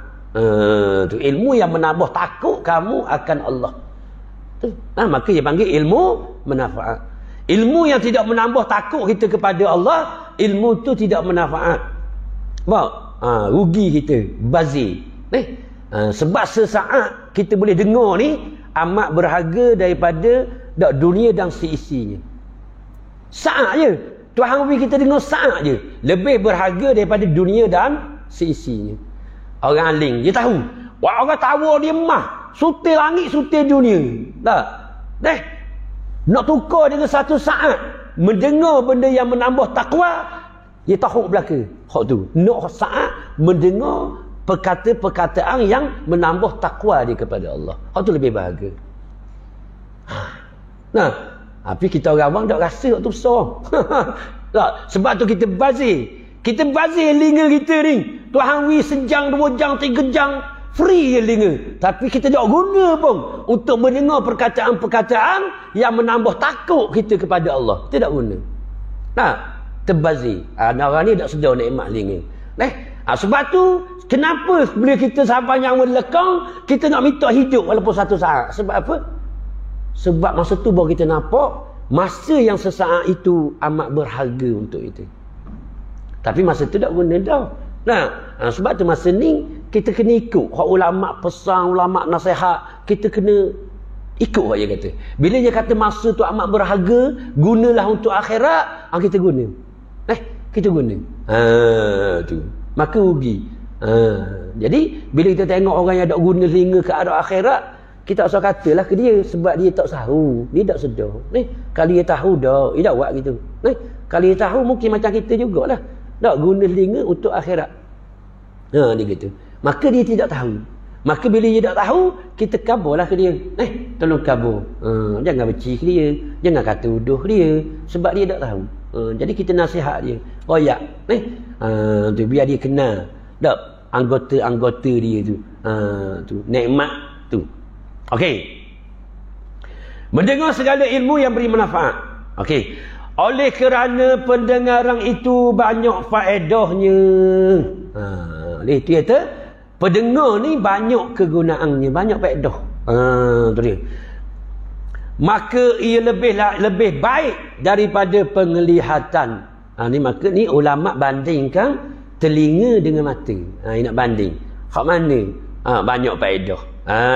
Tu ilmu yang menambah takut kamu akan Allah. Maka dia panggil ilmu manfaat. Ilmu yang tidak menambah takut kita kepada Allah, ilmu tu tidak manfaat. Rugi kita, bazir. Sebab sesaat kita boleh dengar ni amat berharga daripada dunia dan seisinya. Saat je. Tuhan beri kita dengar saat je. Lebih berharga daripada dunia dan seisinya. Orang aling, dia tahu. Orang tahu dia mah. Sutil langit, sutil dunia. Nak tukar dengan satu saat mendengar benda yang menambah takwa, dia tahu belaka. Hak tu. Nak saat mendengar perkataan yang menambah takwa dia kepada Allah. Hak tu lebih bahagia. Tapi kita orang awam tak rasa hak tu besar. Sebab tu kita bazir. Kita bazir telinga kita ni. Tuhan beri sejam, 2 jam, 3 jam. Free je telinga. Tapi kita tak guna pun untuk mendengar perkataan-perkataan yang menambah takut kita kepada Allah. Kita tak guna. Terbazir. Orang ni tak sedar nikmat telinga. Sebab tu, kenapa bila kita sahabat yang melekang, kita nak minta hidup walaupun satu saat. Sebab apa? Sebab masa tu baru kita nampak masa yang sesaat itu amat berharga untuk itu. Tapi masa tu tak guna dah. Sebab tu masa ni kita kena ikut hak ulama pesan, ulama nasihat, kita kena ikut apa dia kata. Bila dia kata masa tu amat berharga, gunalah untuk akhirat, kita guna. Kita guna. Tu. Maka rugi. Jadi bila kita tengok orang yang tak guna telinga ke arah akhirat, kita tak usah katalah ke dia sebab dia tak tahu, dia tak sedar. Kalau dia tahu dah, dia dah buat gitu. Kalau dia tahu mungkin macam kita jugalah. Tak guna telinga untuk akhirat. Dia gitu. Maka dia tidak tahu. Maka bila dia tak tahu, kita kabarlah ke dia. Tolong kabar. Jangan benci ke dia, jangan kata uduh dia sebab dia tak tahu. Jadi kita nasihat dia. Royak. Tu biar dia kenal. Tak anggota-anggota dia tu. Tu nikmat tu. Okey. Mendengar segala ilmu yang beri manfaat. Okey. Oleh kerana pendengaran itu banyak faedahnya. Oleh itu kata, pendengar ni banyak kegunaannya, banyak faedah. Tu dia. Maka ia lebih baik daripada penglihatan. Ni maka ni ulama bandingkan telinga dengan mata. Ini nak banding. Hak mana? Banyak faedah.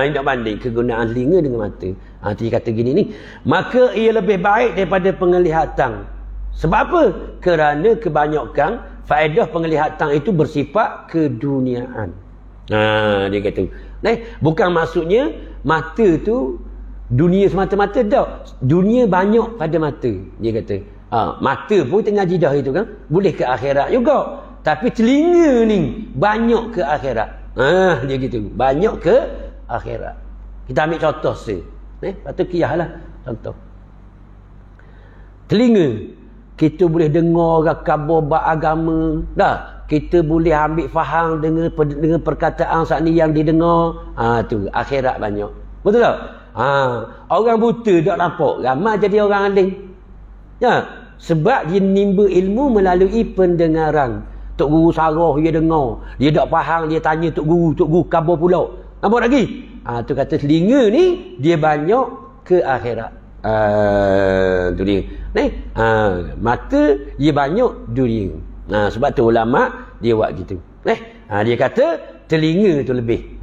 Ini nak banding kegunaan telinga dengan mata. Dia kata gini ni. Maka ia lebih baik daripada penglihatan. Sebab apa? Kerana kebanyakan faedah penglihatan itu bersifat keduniaan. Dia kata. Bukan maksudnya mata tu dunia semata-mata dah. Dunia banyak pada mata. Dia kata. Mata pun tengah jidah itu kan. Boleh ke akhirat juga. Tapi telinga ni banyak ke akhirat. Dia gitu. Banyak ke akhirat. Kita ambil contoh se. Lepas tu kiyahlah contoh. Telinga. Kita boleh dengar khabar bab agama. Dah. Kita boleh ambil faham dengan perkataan saat ni yang didengar. Tu akhirat banyak. Betul tak? Orang buta tak nampak. Ramai jadi orang alim. Ya. Sebab dia nimba ilmu melalui pendengaran. Tok Guru sarah dia dengar. Dia tak faham, dia tanya Tok Guru khabar pula. Nampak lagi? Tu kata telinga ni dia banyak ke akhirat. Tu dia. Mata dia banyak dunia. Sebab tu ulama dia buat gitu. Dia kata telinga tu lebih.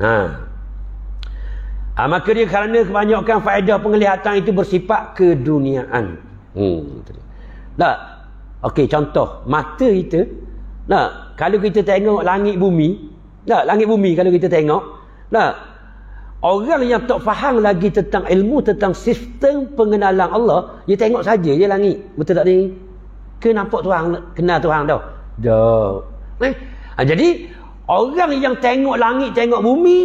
Maka dia kerana kebanyakan faedah penglihatan itu bersifat keduniaan. Tak. Okey, contoh mata kita. Tak. Kalau kita tengok langit bumi, tak, langit bumi kalau kita tengok, tak. Orang yang tak faham lagi tentang ilmu tentang sistem pengenalan Allah, dia tengok saja je langit. Betul tak ni? Ke nampak Tuhan, kenal Tuhan dah? Dah. Jadi orang yang tengok langit, tengok bumi,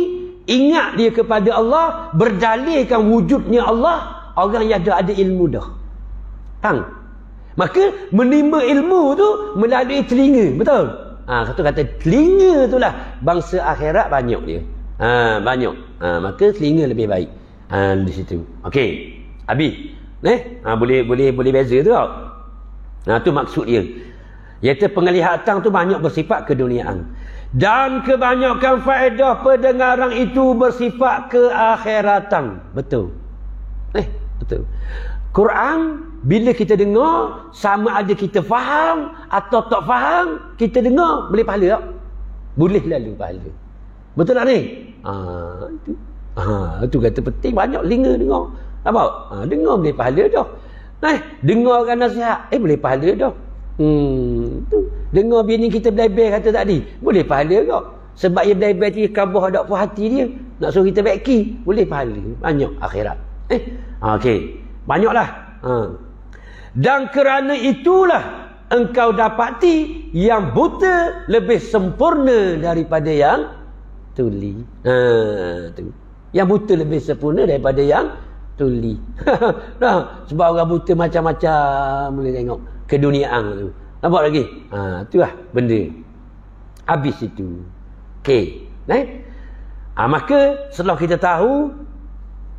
ingat dia kepada Allah, berdalilkan wujudnya Allah, orang yang dah ada ilmu dah. Faham? Maka menimba ilmu tu melalui telinga. Betul? Kata telinga itulah bangsa akhirat banyak dia. Banyak. Maka telinga lebih baik. Di situ. Okey. Habis. Boleh beza tu tak? Tu maksud dia. Iaitu penglihatan tu banyak bersifat keduniaan. Dan kebanyakan faedah pendengaran itu bersifat keakhiratan. Betul. Betul. Quran bila kita dengar, sama ada kita faham atau tak faham, kita dengar boleh pahala tak? Boleh lalu pahala. Betul tak ni? Itu kata penting, banyak telinga dengar. Nampak? Dengar boleh pahala dah. Dengar orang nasihat, boleh pahala dah. Dengar bini kita belai-belai kata tadi, boleh pahala tak? Sebab dia belai-belai dia kabah ada puas hati dia, nak suruh kita baiki, boleh pahala. Banyak akhirat. Okey. Banyaklah. Dan kerana itulah engkau dapati yang buta lebih sempurna daripada yang tuli. Tu. Yang buta lebih sempurna daripada yang tuli. Sebab orang buta macam-macam boleh tengok keduniaan tu. Nampak lagi? Itulah benda. Habis itu. Okey. Maka setelah kita tahu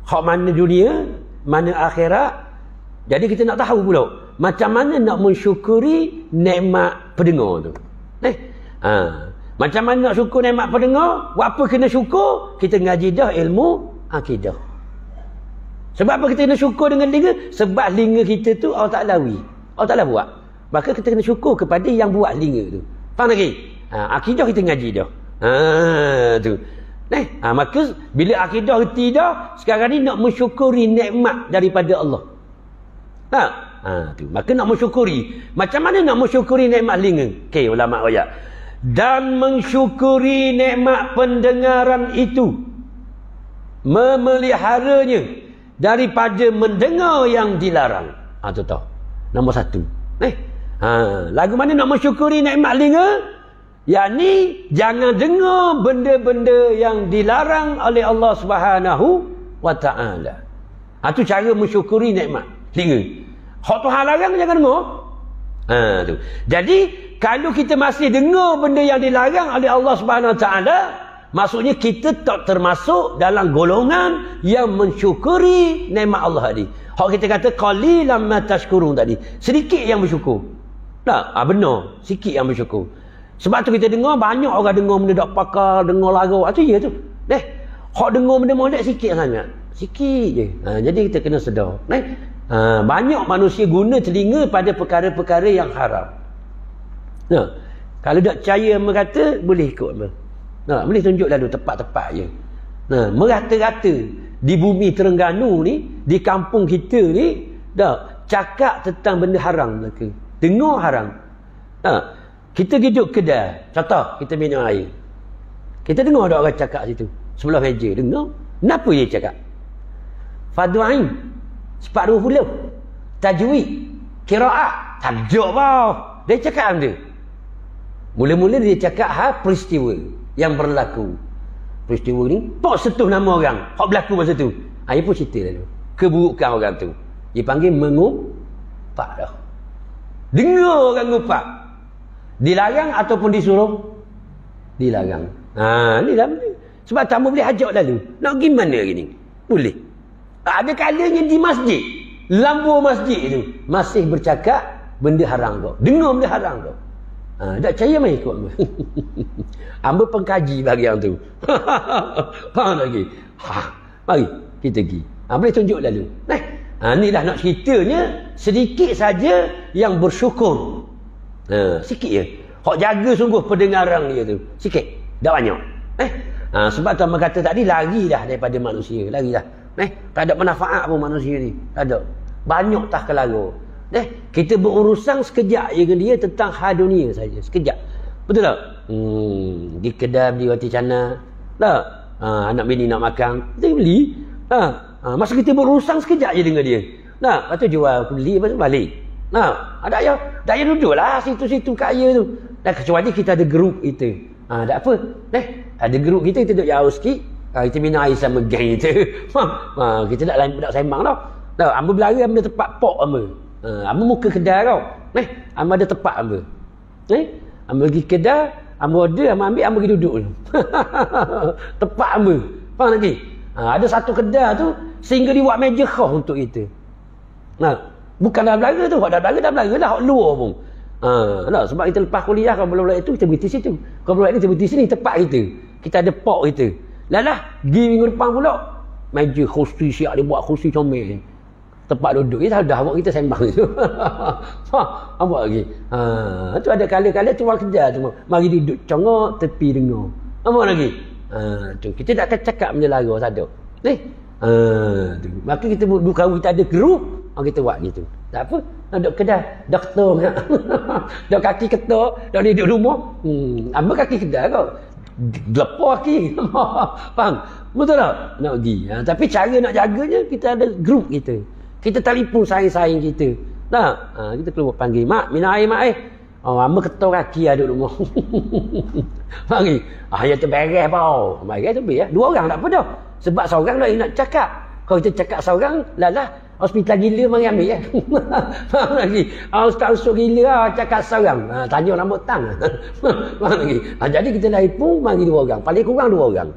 hak mana dunia, mana akhirat, jadi kita nak tahu pula macam mana nak mensyukuri nikmat pendengar tu. Macam mana nak syukur nikmat pendengar? Buat apa kena syukur? Kita ngaji dah ilmu akidah. Sebab apa kita kena syukur dengan telinga? Sebab telinga kita tu Allah Ta'ala Allah Ta'ala buat. Maka kita kena syukur kepada yang buat telinga tu. Faham lagi? Akidah kita ngaji dah. Tu. Maka bila akidah reti dah, sekarang ni nak mensyukuri nikmat daripada Allah. Tu. Maka nak mensyukuri. Macam mana nak mensyukuri nikmat telinga? Okey, ulama royak. Dan mensyukuri nikmat pendengaran itu, memeliharanya daripada mendengar yang dilarang. Tu tahu. Nombor satu. Lagu mana nak mensyukuri nikmat telinga? Yakni jangan dengar benda-benda yang dilarang oleh Allah Subhanahu wa taala. Itu cara mensyukuri nikmat telinga. Hak Tuhan larang jangan dengar. Tu. Jadi kalau kita masih dengar benda yang dilarang oleh Allah Subhanahu wa taala, maksudnya kita tak termasuk dalam golongan yang mensyukuri nikmat Allah tadi. Hak kita kata qalilan ma tashkurun tadi. Sedikit yang bersyukur. Tak, benar, sikit yang bersyukur. Sebab tu kita dengar banyak orang dengar benda dak pakar, dengar lagu. Tu ya tu. Hak dengar benda molek sikit sangat. Sikit je. Jadi kita kena sedar. Banyak manusia guna telinga pada perkara-perkara yang haram. Kalau tak percaya merata, boleh ikut. Boleh tunjuk lalu tepat-tepat je. Merata-rata di bumi Terengganu ni, di kampung kita ni, cakap tentang benda haram mereka. Dengar haram. Kita duduk kedai, contoh kita minum air, kita dengar ada orang cakap situ sebelah meja, dengar. Kenapa dia cakap? Fardu ain, 40, tajwid, qiraat, tak ada apa. Dia cakap benda. Mula-mula dia cakap peristiwa yang berlaku. Peristiwa ni tak sentuh nama orang hak berlaku masa tu. Dia pun cerita lalu keburukan orang tu. Dia panggil mengumpat dah. Dengar orang ngumpat. Dilarang ataupun disuruh? Dilarang. Ni lah. Sebab tamu boleh hajak lalu. Nak pergi mana hari ni? Boleh. Ada kalanya di masjid, lampu masjid tu masih bercakap benda haram kau. Dengar benda haram kau. Tak percaya mai ikut hamba. Hamba pengkaji bahagian tu. Faham lagi? Mari kita pergi. Boleh tunjuk lalu. Ni dah nak ceritanya sedikit saja yang bersyukur. Sikit je. Hak jaga sungguh pendengaran dia tu. Sikit. Tak banyak. Sebab Tuhan kata tadi, lari dah daripada manusia. Lari dah. Tak ada manfaat pun manusia ni. Tak ada. Banyak tak kelara. Kita berurusan sekejap je dengan dia tentang hal dunia saja. Sekejap. Betul tak? Di kedai beli roti canai. Tak? Anak bini nak makan. Kita beli. Masa kita berurusan sekejap je dengan dia. Lepas tu jual, beli, lepas tu balik. Ada ayah. Tak payah duduk lah situ-situ kaya tu. Kecuali kita ada grup kita. Tak apa. Ada grup kita duduk jauh sikit. Kita minum air sama geng kita. Kita tak sembang tau. Amba berlari, amba tempat pok amba. Amba muka kedai tau. Amba ada tempat amba. Amba pergi kedai, amba order, amba ambil, amba pergi duduk. Tempat amba. Faham lagi? Ada satu kedai tu sehingga dibuat meja khas untuk kita. Bukan dalam belakang tu. Hak dalam belakang lah. Hak luar pun. Sebab kita lepas kuliah, kalau belum itu kita berhenti situ. Kalau belum ini kita berhenti sini, tempat kita. Kita ada pok kita. Pergi minggu depan pula, meja kursi siap dia buat, kursi comel. Tempat duduk kita dah buat, kita sembang tu. Apa lagi? Tu ada kala-kala tu orang kerja tu. Mari duduk congok tepi dengar. Apa lagi? Tu kita tak akan cakap benda lara, tak ada. Tu. Maka kita kalau kita ada grup, kita buat gitu. Tak apa, nak duduk kedai, doktor nak. Dah kaki ketuk, dah duduk rumah. Apa kaki kedai kau? Lepas kaki. Faham? Betul tak? Nak pergi. Tapi cara nak jaganya, kita ada grup kita. Kita telefon saing-saing kita. Kita keluar panggil, mak, minum air mak Amba ketuk kaki ada rumah. Mari. Ya tu beres bau. Mari tu biar. Dua orang tak apa dah. Sebab seorang lagi nak cakap. Kalau kita cakap seorang, hospital gila mari ambil ya. Faham lagi? Ustaz usuk gila cakap seorang. Tanya rambut tang. Faham lagi? Jadi kita telefon mari dua orang. Paling kurang dua orang.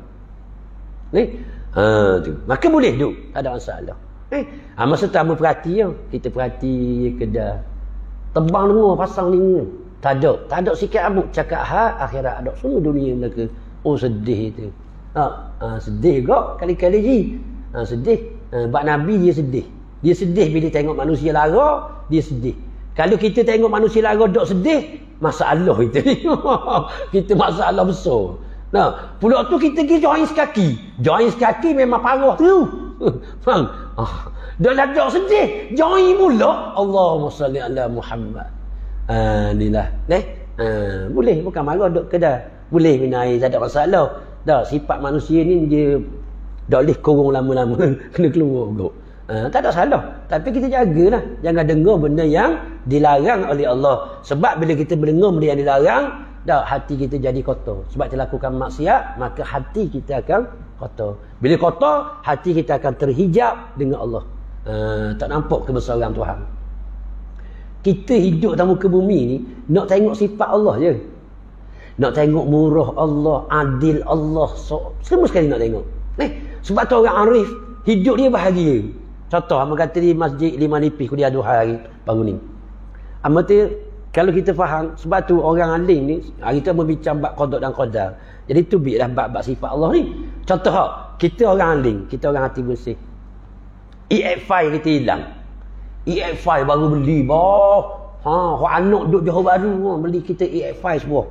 Tu. Maka boleh duk. Tak ada masalah. Masa tu Amba perhati ya. Kita perhati kedai. Tebang dengar pasang ni. Tak ada sikit abuk cakap akhirat ada semua dunia mereka. Sedih itu. Sedih kok kali-kali ji. Sedih. Bak Nabi dia sedih. Dia sedih bila tengok manusia lara, dia sedih. Kalau kita tengok manusia lara dok sedih, masalah kita ni. Kita masalah besar. Nah, pula tu kita pergi join sekaki. Join sekaki memang parah tu. Faham? Dah dok sedih, join pula. Allahumma salli ala Muhammad. Inilah. Boleh bukan marah dok kedai. Boleh minum air, tak ada masalah. Dah sifat manusia ni dia dah boleh kurung lama-lama kena keluar pula. Tak ada salah, tapi kita jagalah jangan dengar benda yang dilarang oleh Allah. Sebab bila kita mendengar benda yang dilarang, dah hati kita jadi kotor. Sebab kita lakukan maksiat, maka hati kita akan kotor. Bila kotor, hati kita akan terhijab dengan Allah. Tak nampak kebesaran Tuhan. Kita hidup dalam muka bumi ni nak tengok sifat Allah je. Nak tengok murah Allah, adil Allah, semua sekali nak tengok. Sebab tu orang arif hidup dia bahagia. Contoh hamba kata di Masjid Lima Nipis kuliah duha hari baru ni. Hamba tu kalau kita faham, sebab tu orang alim ni hari tu berbincang bab qada dan qadar. Jadi tu biarlah bab sifat Allah ni. Contoh kita orang alim, kita orang hati bersih. EX5 kita hilang. EX5 baru beli anak duduk Johor Bahru beli kita EX5 semua.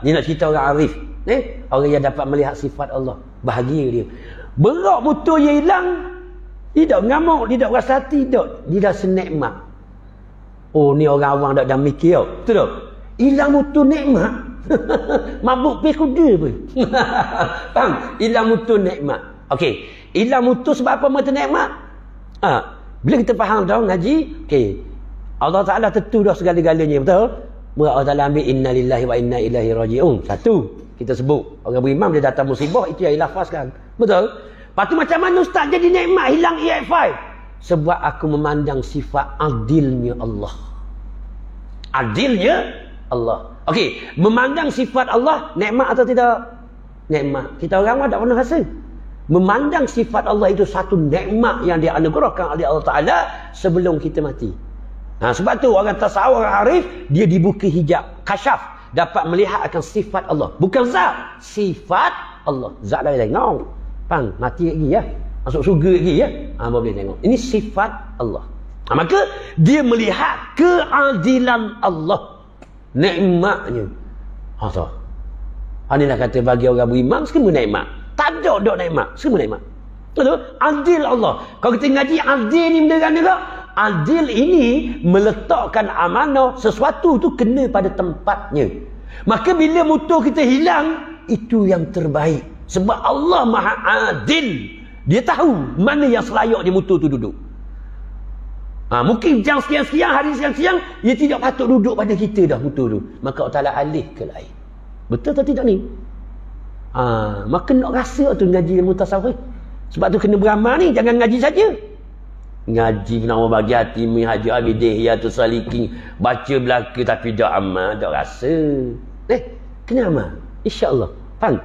Ni nak cerita orang arif. Orang yang dapat melihat sifat Allah, bahagia dia. Berak motor yang hilang, dia tak mengamuk, dia tak rasa hati, dia dah senikmat. Ni orang awam tak dah mikir. Betul tak? Hilang motor nikmat. Mabuk pergi kuda pun. Faham? Hilang motor nikmat. Okey, hilang motor sebab apa motor nikmat? Bila kita faham dah ngaji, Allah Ta'ala tentu dah segala-galanya, betul? Allah Ta'ala ambil inna lillahi wa inna ilaihi raji'un. Satu, kita sebut. Orang beriman dia datang musibah, itu yang dilafazkan. Betul? Lepas tu macam mana Ustaz jadi nikmat hilang EX5? Sebab aku memandang sifat adilnya Allah. Adilnya Allah. Okey, memandang sifat Allah, nikmat atau tidak? Nikmat. Kita orang tak pernah rasa. Memandang sifat Allah itu satu nikmat yang dianugerahkan oleh Allah Ta'ala sebelum kita mati. Sebab tu orang tasawuf, orang arif, dia dibuka hijab, kasyaf, dapat melihat akan sifat Allah. Bukan zat, sifat Allah. Zat dah tengok. Faham? Mati lagi ya. Masuk surga lagi ya. Boleh tengok. Ini sifat Allah. Maka dia melihat keadilan Allah. Nikmatnya. Inilah kata bagi orang beriman, semua nikmat. Tak ada nikmat. Semua nikmat. Betul? Adil Allah. Kalau kita ngaji adil ni benda kan juga. Adil ini meletakkan amanah, sesuatu tu kena pada tempatnya. Maka bila motor kita hilang, itu yang terbaik. Sebab Allah Maha Adil. Dia tahu mana yang selayak di motor tu duduk. Mungkin jam sekian-sekian, hari sekian-sekian, ia tidak patut duduk pada kita dah motor tu. Maka Allah Ta'ala alih ke lain. Betul atau tidak ni? Maka nak rasa tu ngaji ilmu tasawuf. Sebab tu kena beramal ni, jangan ngaji saja. Ngaji nama bagi hati Haji Abidih Hiyatus Salikin, baca belaka tapi tak amal, tak rasa. Kena amal, insya-Allah. Faham?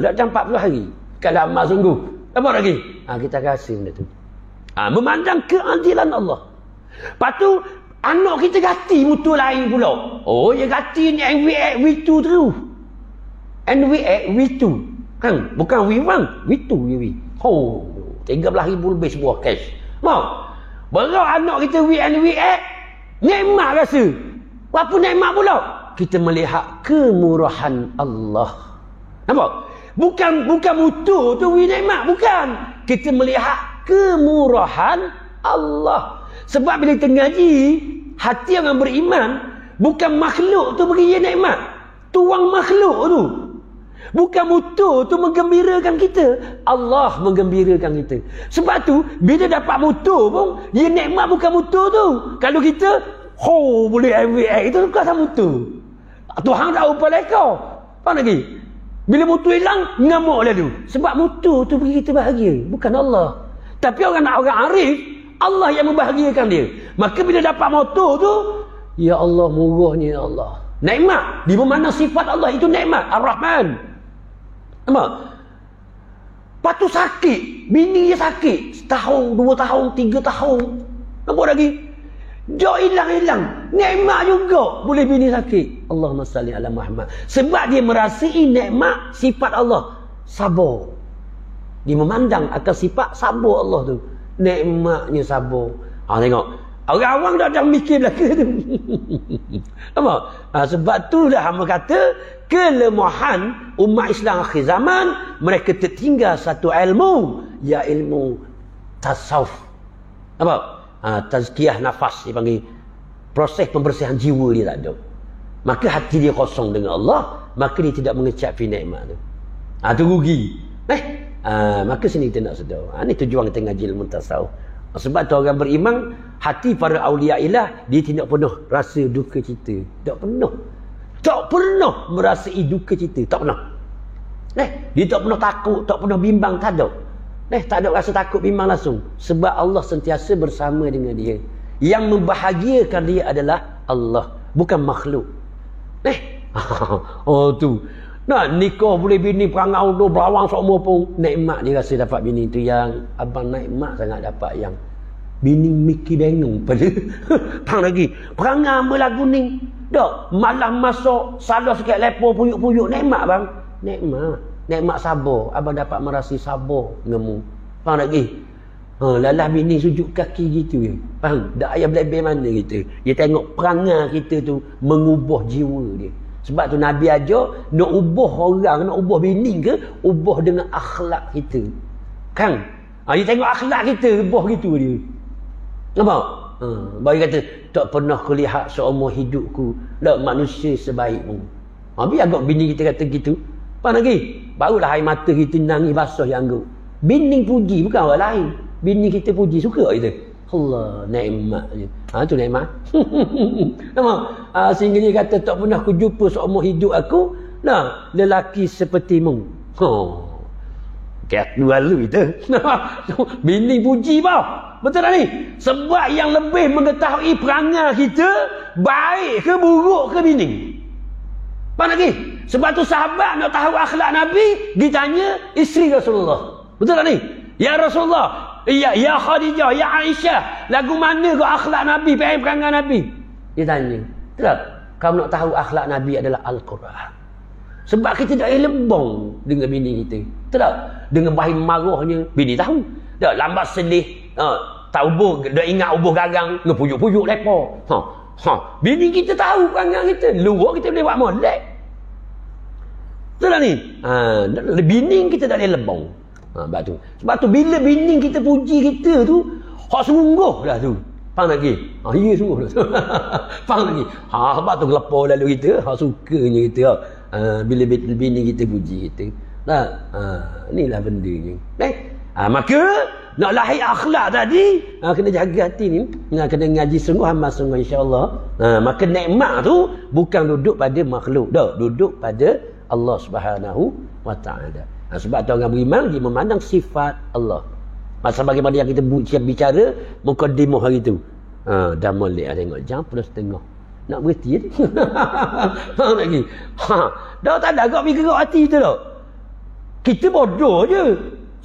Dah 40 hari. Kalau amal sungguh, apa lagi? Kita rasa benda tu. Memandang keadilan Allah. Lepas tu anak kita ganti motor lain pula. Dia ganti ni NVX V2 terus. NVX V2. Kan? Bukan V1, V2 je V. 13,000 lebih sebuah cash. Mau? Berat anak kita VNVX, nikmat rasa. Apa nikmat pula? Kita melihat kemurahan Allah. Nampak? Bukan motor tu nikmat, bukan. Kita melihat kemurahan Allah. Sebab bila kita ngaji, hati orang beriman, bukan makhluk tu beri nikmat. Tuang makhluk tu. Bukan motor tu menggembirakan kita, Allah menggembirakan kita. Sebab tu bila dapat motor pun dia nikmat bukan motor tu. Kalau kita boleh MVX itu bukan motor. Tuhan tahu pada kau. Faham lagi? Bila motor hilang ngamuk lalu. Sebab motor tu bagi kita bahagia, bukan Allah. Tapi orang arif, Allah yang membahagiakan dia. Maka bila dapat motor tu, ya Allah, murahnya ya Allah. Nikmat. Di mana sifat Allah itu nikmat, Ar-Rahman. Nampak? Lepas tu sakit. Bini dia sakit. Setahun, 2 tahun, 3 tahun. Nampak lagi? Dia hilang-hilang. Nikmat juga. Boleh bini sakit. Allahumma salli ala Muhammad. Sebab dia merasai nikmat sifat Allah. Sabar. Dia memandang akan sifat sabar Allah tu. Nikmatnya sabar. Tengok. Orang awam tak ada mikir belaka tu. Apa? Sebab tu dah hamba kata kelemahan umat Islam akhir zaman, mereka tertinggal satu ilmu, ya ilmu tasawuf. Apa? Tazkiyah nafas dipanggil. Proses pembersihan jiwa dia tak ada. Maka hati dia kosong dengan Allah, maka dia tidak mengecapi nikmat tu. Tu rugi. Maka sini kita nak sedar. Ni tujuan kita ngaji ilmu tasawuf. Sebab tu orang beriman, hati para awliya ilah, dia tidak pernah rasa duka cita. Tak pernah merasai duka cita. Tak pernah. Dia tak pernah takut, tak pernah bimbang, tak ada. Tak ada rasa takut bimbang langsung. Sebab Allah sentiasa bersama dengan dia. Yang membahagiakan dia adalah Allah, bukan makhluk. Tu. Nak nikah boleh bini perangau tu berawang semua pun nikmat dia rasa dapat bini tu. Yang abang nikmat sangat dapat yang bini mikir bingung pada pang lagi perangau berlagu ni dak malam masuk salah sikit lepo puyuk-puyuk nikmat bang, nikmat sabar. Abang dapat merasa sabar ngemu pang lagi. Lalah bini sujud kaki gitu ya. Faham? Tak ayah belebel mana kita. Dia tengok perangai kita tu mengubah jiwa dia. Sebab tu Nabi ajar nak ubah orang, nak ubah bini ke, ubah dengan akhlak kita. Kan? Dia tengok akhlak kita, ubah gitu dia. Nampak? Bagi kata, tak pernah kulihat seumur hidupku tak manusia sebaikmu. Biar agak bini kita kata gitu. Apa lagi? Barulah air mata kita nangis basah yang angguk. Bini puji, bukan orang lain. Bini kita puji, suka kita. Allah, nikmat je. Tu nikmat. Nampak? Sehingga dia kata, tak pernah aku jumpa seumur hidup aku lelaki sepertimu. Kayak lalu itu. Bini puji bau. Betul tak ni? Sebab yang lebih mengetahui perangai kita, baik ke buruk ke bini. Apa lagi? Sebab tu sahabat nak tahu akhlak Nabi, ditanya isteri Rasulullah. Betul tak ni? Ya Rasulullah, ya Khadijah, ya Aisyah, lagu mana kau akhlak Nabi, perangai Nabi? Dia tanya. Betul? Kau nak tahu akhlak Nabi adalah Al-Quran. Sebab kita tak lebong dengan bini kita. Betul? Dengan bahin marahnya, bini tahu. Tak lambat sedih, tahu dah ingat ubuh garang, ngepuyuk-puyuk lepo. Bini kita tahu perangai kita. Luar kita boleh buat molek. Betul tak ni? Bini kita tak boleh lebong. Sebab tu bila bini kita puji kita tu, hak sungguh dah tu. Faham lagi? Ya sungguh dah tu. Faham lagi? Sebab tu gelapor lalu kita, sukanya kita. Bila bini kita puji kita. Inilah bendanya. Maka nak lahir akhlak tadi, kena jaga hati ni. Kena ngaji sungguh, amal sungguh insya-Allah. Maka nikmat tu bukan duduk pada makhluk, duduk pada Allah Subhanahu wa taala. Sebab tu orang beriman dia memandang sifat Allah. Masa bagaimana yang kita bicara mukadimah hari tu. Dah molek tengok jam 1:30. Nak berhenti je. Faham lagi? Dah tak ada agak fikir hati tu dah. Kita bodoh je.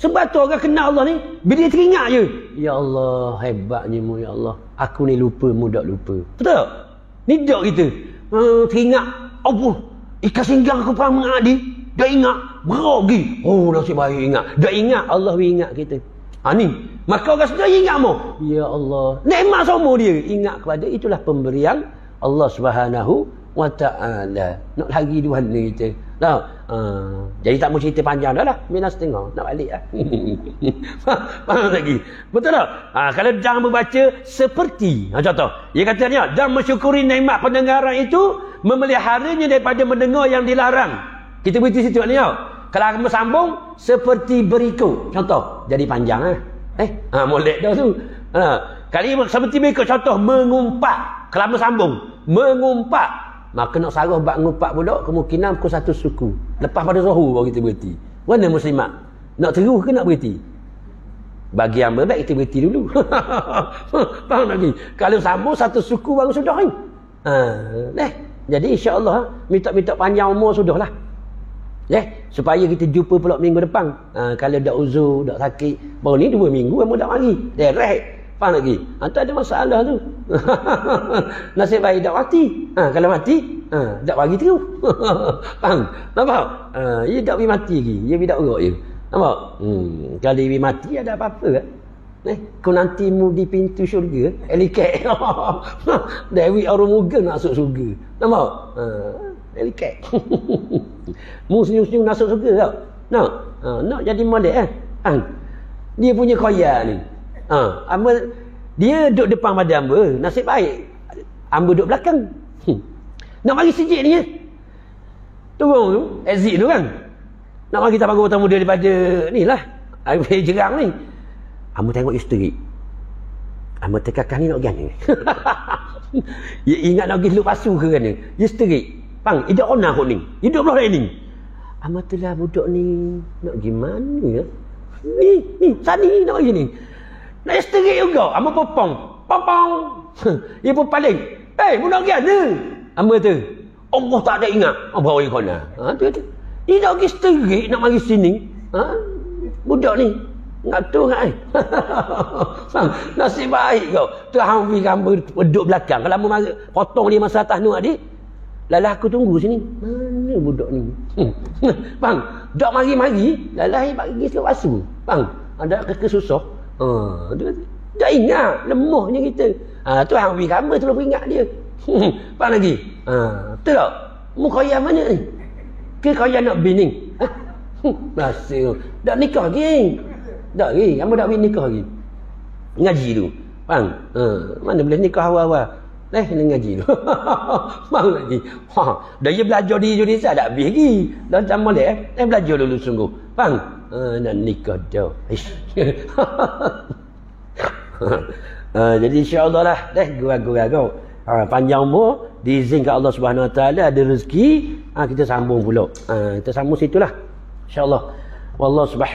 Sebab tu orang kenal Allah ni, bila dia teringat je, ya Allah, hebatnya mu ya Allah. Aku ni lupa, mu tak lupa. Betul tak? Ni dak kita. Teringat, Allah, ikan singgang aku pernah mengadi. Dah ingat, berogi. Nasib baik ingat. Dah ingat, Allah ingat kita. Ni. Maka orang sudah ingat mu. Ya Allah. Nikmat semua dia. Ingat kepada itulah pemberian Allah Subhanahu wa ta'ala. Nak lagi Tuhan ni kita. Jadi tak mau cerita panjang dah lah. Minus setengah. Nak balik lah. Faham lagi? Betul tak? Kalau jangan membaca seperti. Contoh. Dia katanya, dan mensyukuri nikmat pendengaran itu, memeliharanya daripada mendengar yang dilarang. Kita berhenti situ ni tau. Kalau kamu sambung seperti berikut. Contoh. Jadi panjang molek dah tu. Kali seperti berikut. Contoh mengumpat. Kalau kamu sambung mengumpat. Maka nak sarah bab ngumpat pula kemungkinan pukul 1 suku. Lepas pada zuhur baru kita berhenti. Mana muslimat? Nak terus ke nak berhenti? Bagi yang baik kita berhenti dulu. Faham lagi? Kalau sambung 1 suku baru sudah ni. Jadi insya-Allah minta-minta panjang umur sudahlah. Supaya kita jumpa pula minggu depan. Kalau dak uzur, dak sakit, baru ni 2 minggu memang dak mari. Direct. Faham lagi? Tak ada masalah tu. Nasib baik dak mati. Kalau mati, dak bagi terus. Faham? Nampak? Dia dak pergi mati lagi. Dia dak urut je. Nampak? Kali we mati ada apa-apa kan? Kau nanti mu di pintu syurga, eliket. Dewi orang muga nak masuk syurga. Nampak? Eliket. Mu senyum-senyum nak masuk syurga tau. Nak jadi molek Dia punya koya ni. Dia duduk depan pada hamba, nasib baik. Hamba duduk belakang. Nak mari sejik ni turun tu, exit tu kan. Nak mari kita panggil tamu dia daripada ni lah. Air jerang ni. Hamba tengok isteri. Hamba tekan ni nak gani. Ya ingat nak pergi pasu ke kan ni. Isteri. Bang, hidup ona kau ni. Hidup belah ni. Hamba telah budak ni nak gimana ya? Ni, tadi nak pergi ni. Nak isteri juga. Hamba popong. Dia pun paling. Budak gani. Hamba tu. Allah tak ada ingat. Bawa kau nak. Tu. Dia nak pergi isteri nak mari sini. Budak ni. Nak tu kan nasib baik kau Tuhan beri gambar duduk belakang. Kalau aku potong dia masa atas ni adik, lalah aku tunggu sini. Mana budak ni? Bang, dak mari-mari lalah bagi sikit wasu. Bang, ada kesusah. Dak ingat lemahnya kita. Tuhan beri gambar terus ingat dia. Bang lagi. Betul tak? Mu kaya mana ni? Ke kaya nak bining? Rasa dak nikah lagi. Tak lagi, kamu tak boleh nikah lagi. Ngaji tu. Bang, mana boleh nikah awal-awal. Ni ngaji tu. Bang lagi. Dah dia belajar di Indonesia tak habis lagi. Dah tak boleh belajar dulu sungguh. Bang, nak nikah dah. Jadi insya-Allah lah. Gurau-gurau kau. Panjang umur, diizinkan Allah Subhanahu Wa Taala, ada rezeki, kita sambung pula. Kita sambung situlah. Insya-Allah. Wallahu subhanahu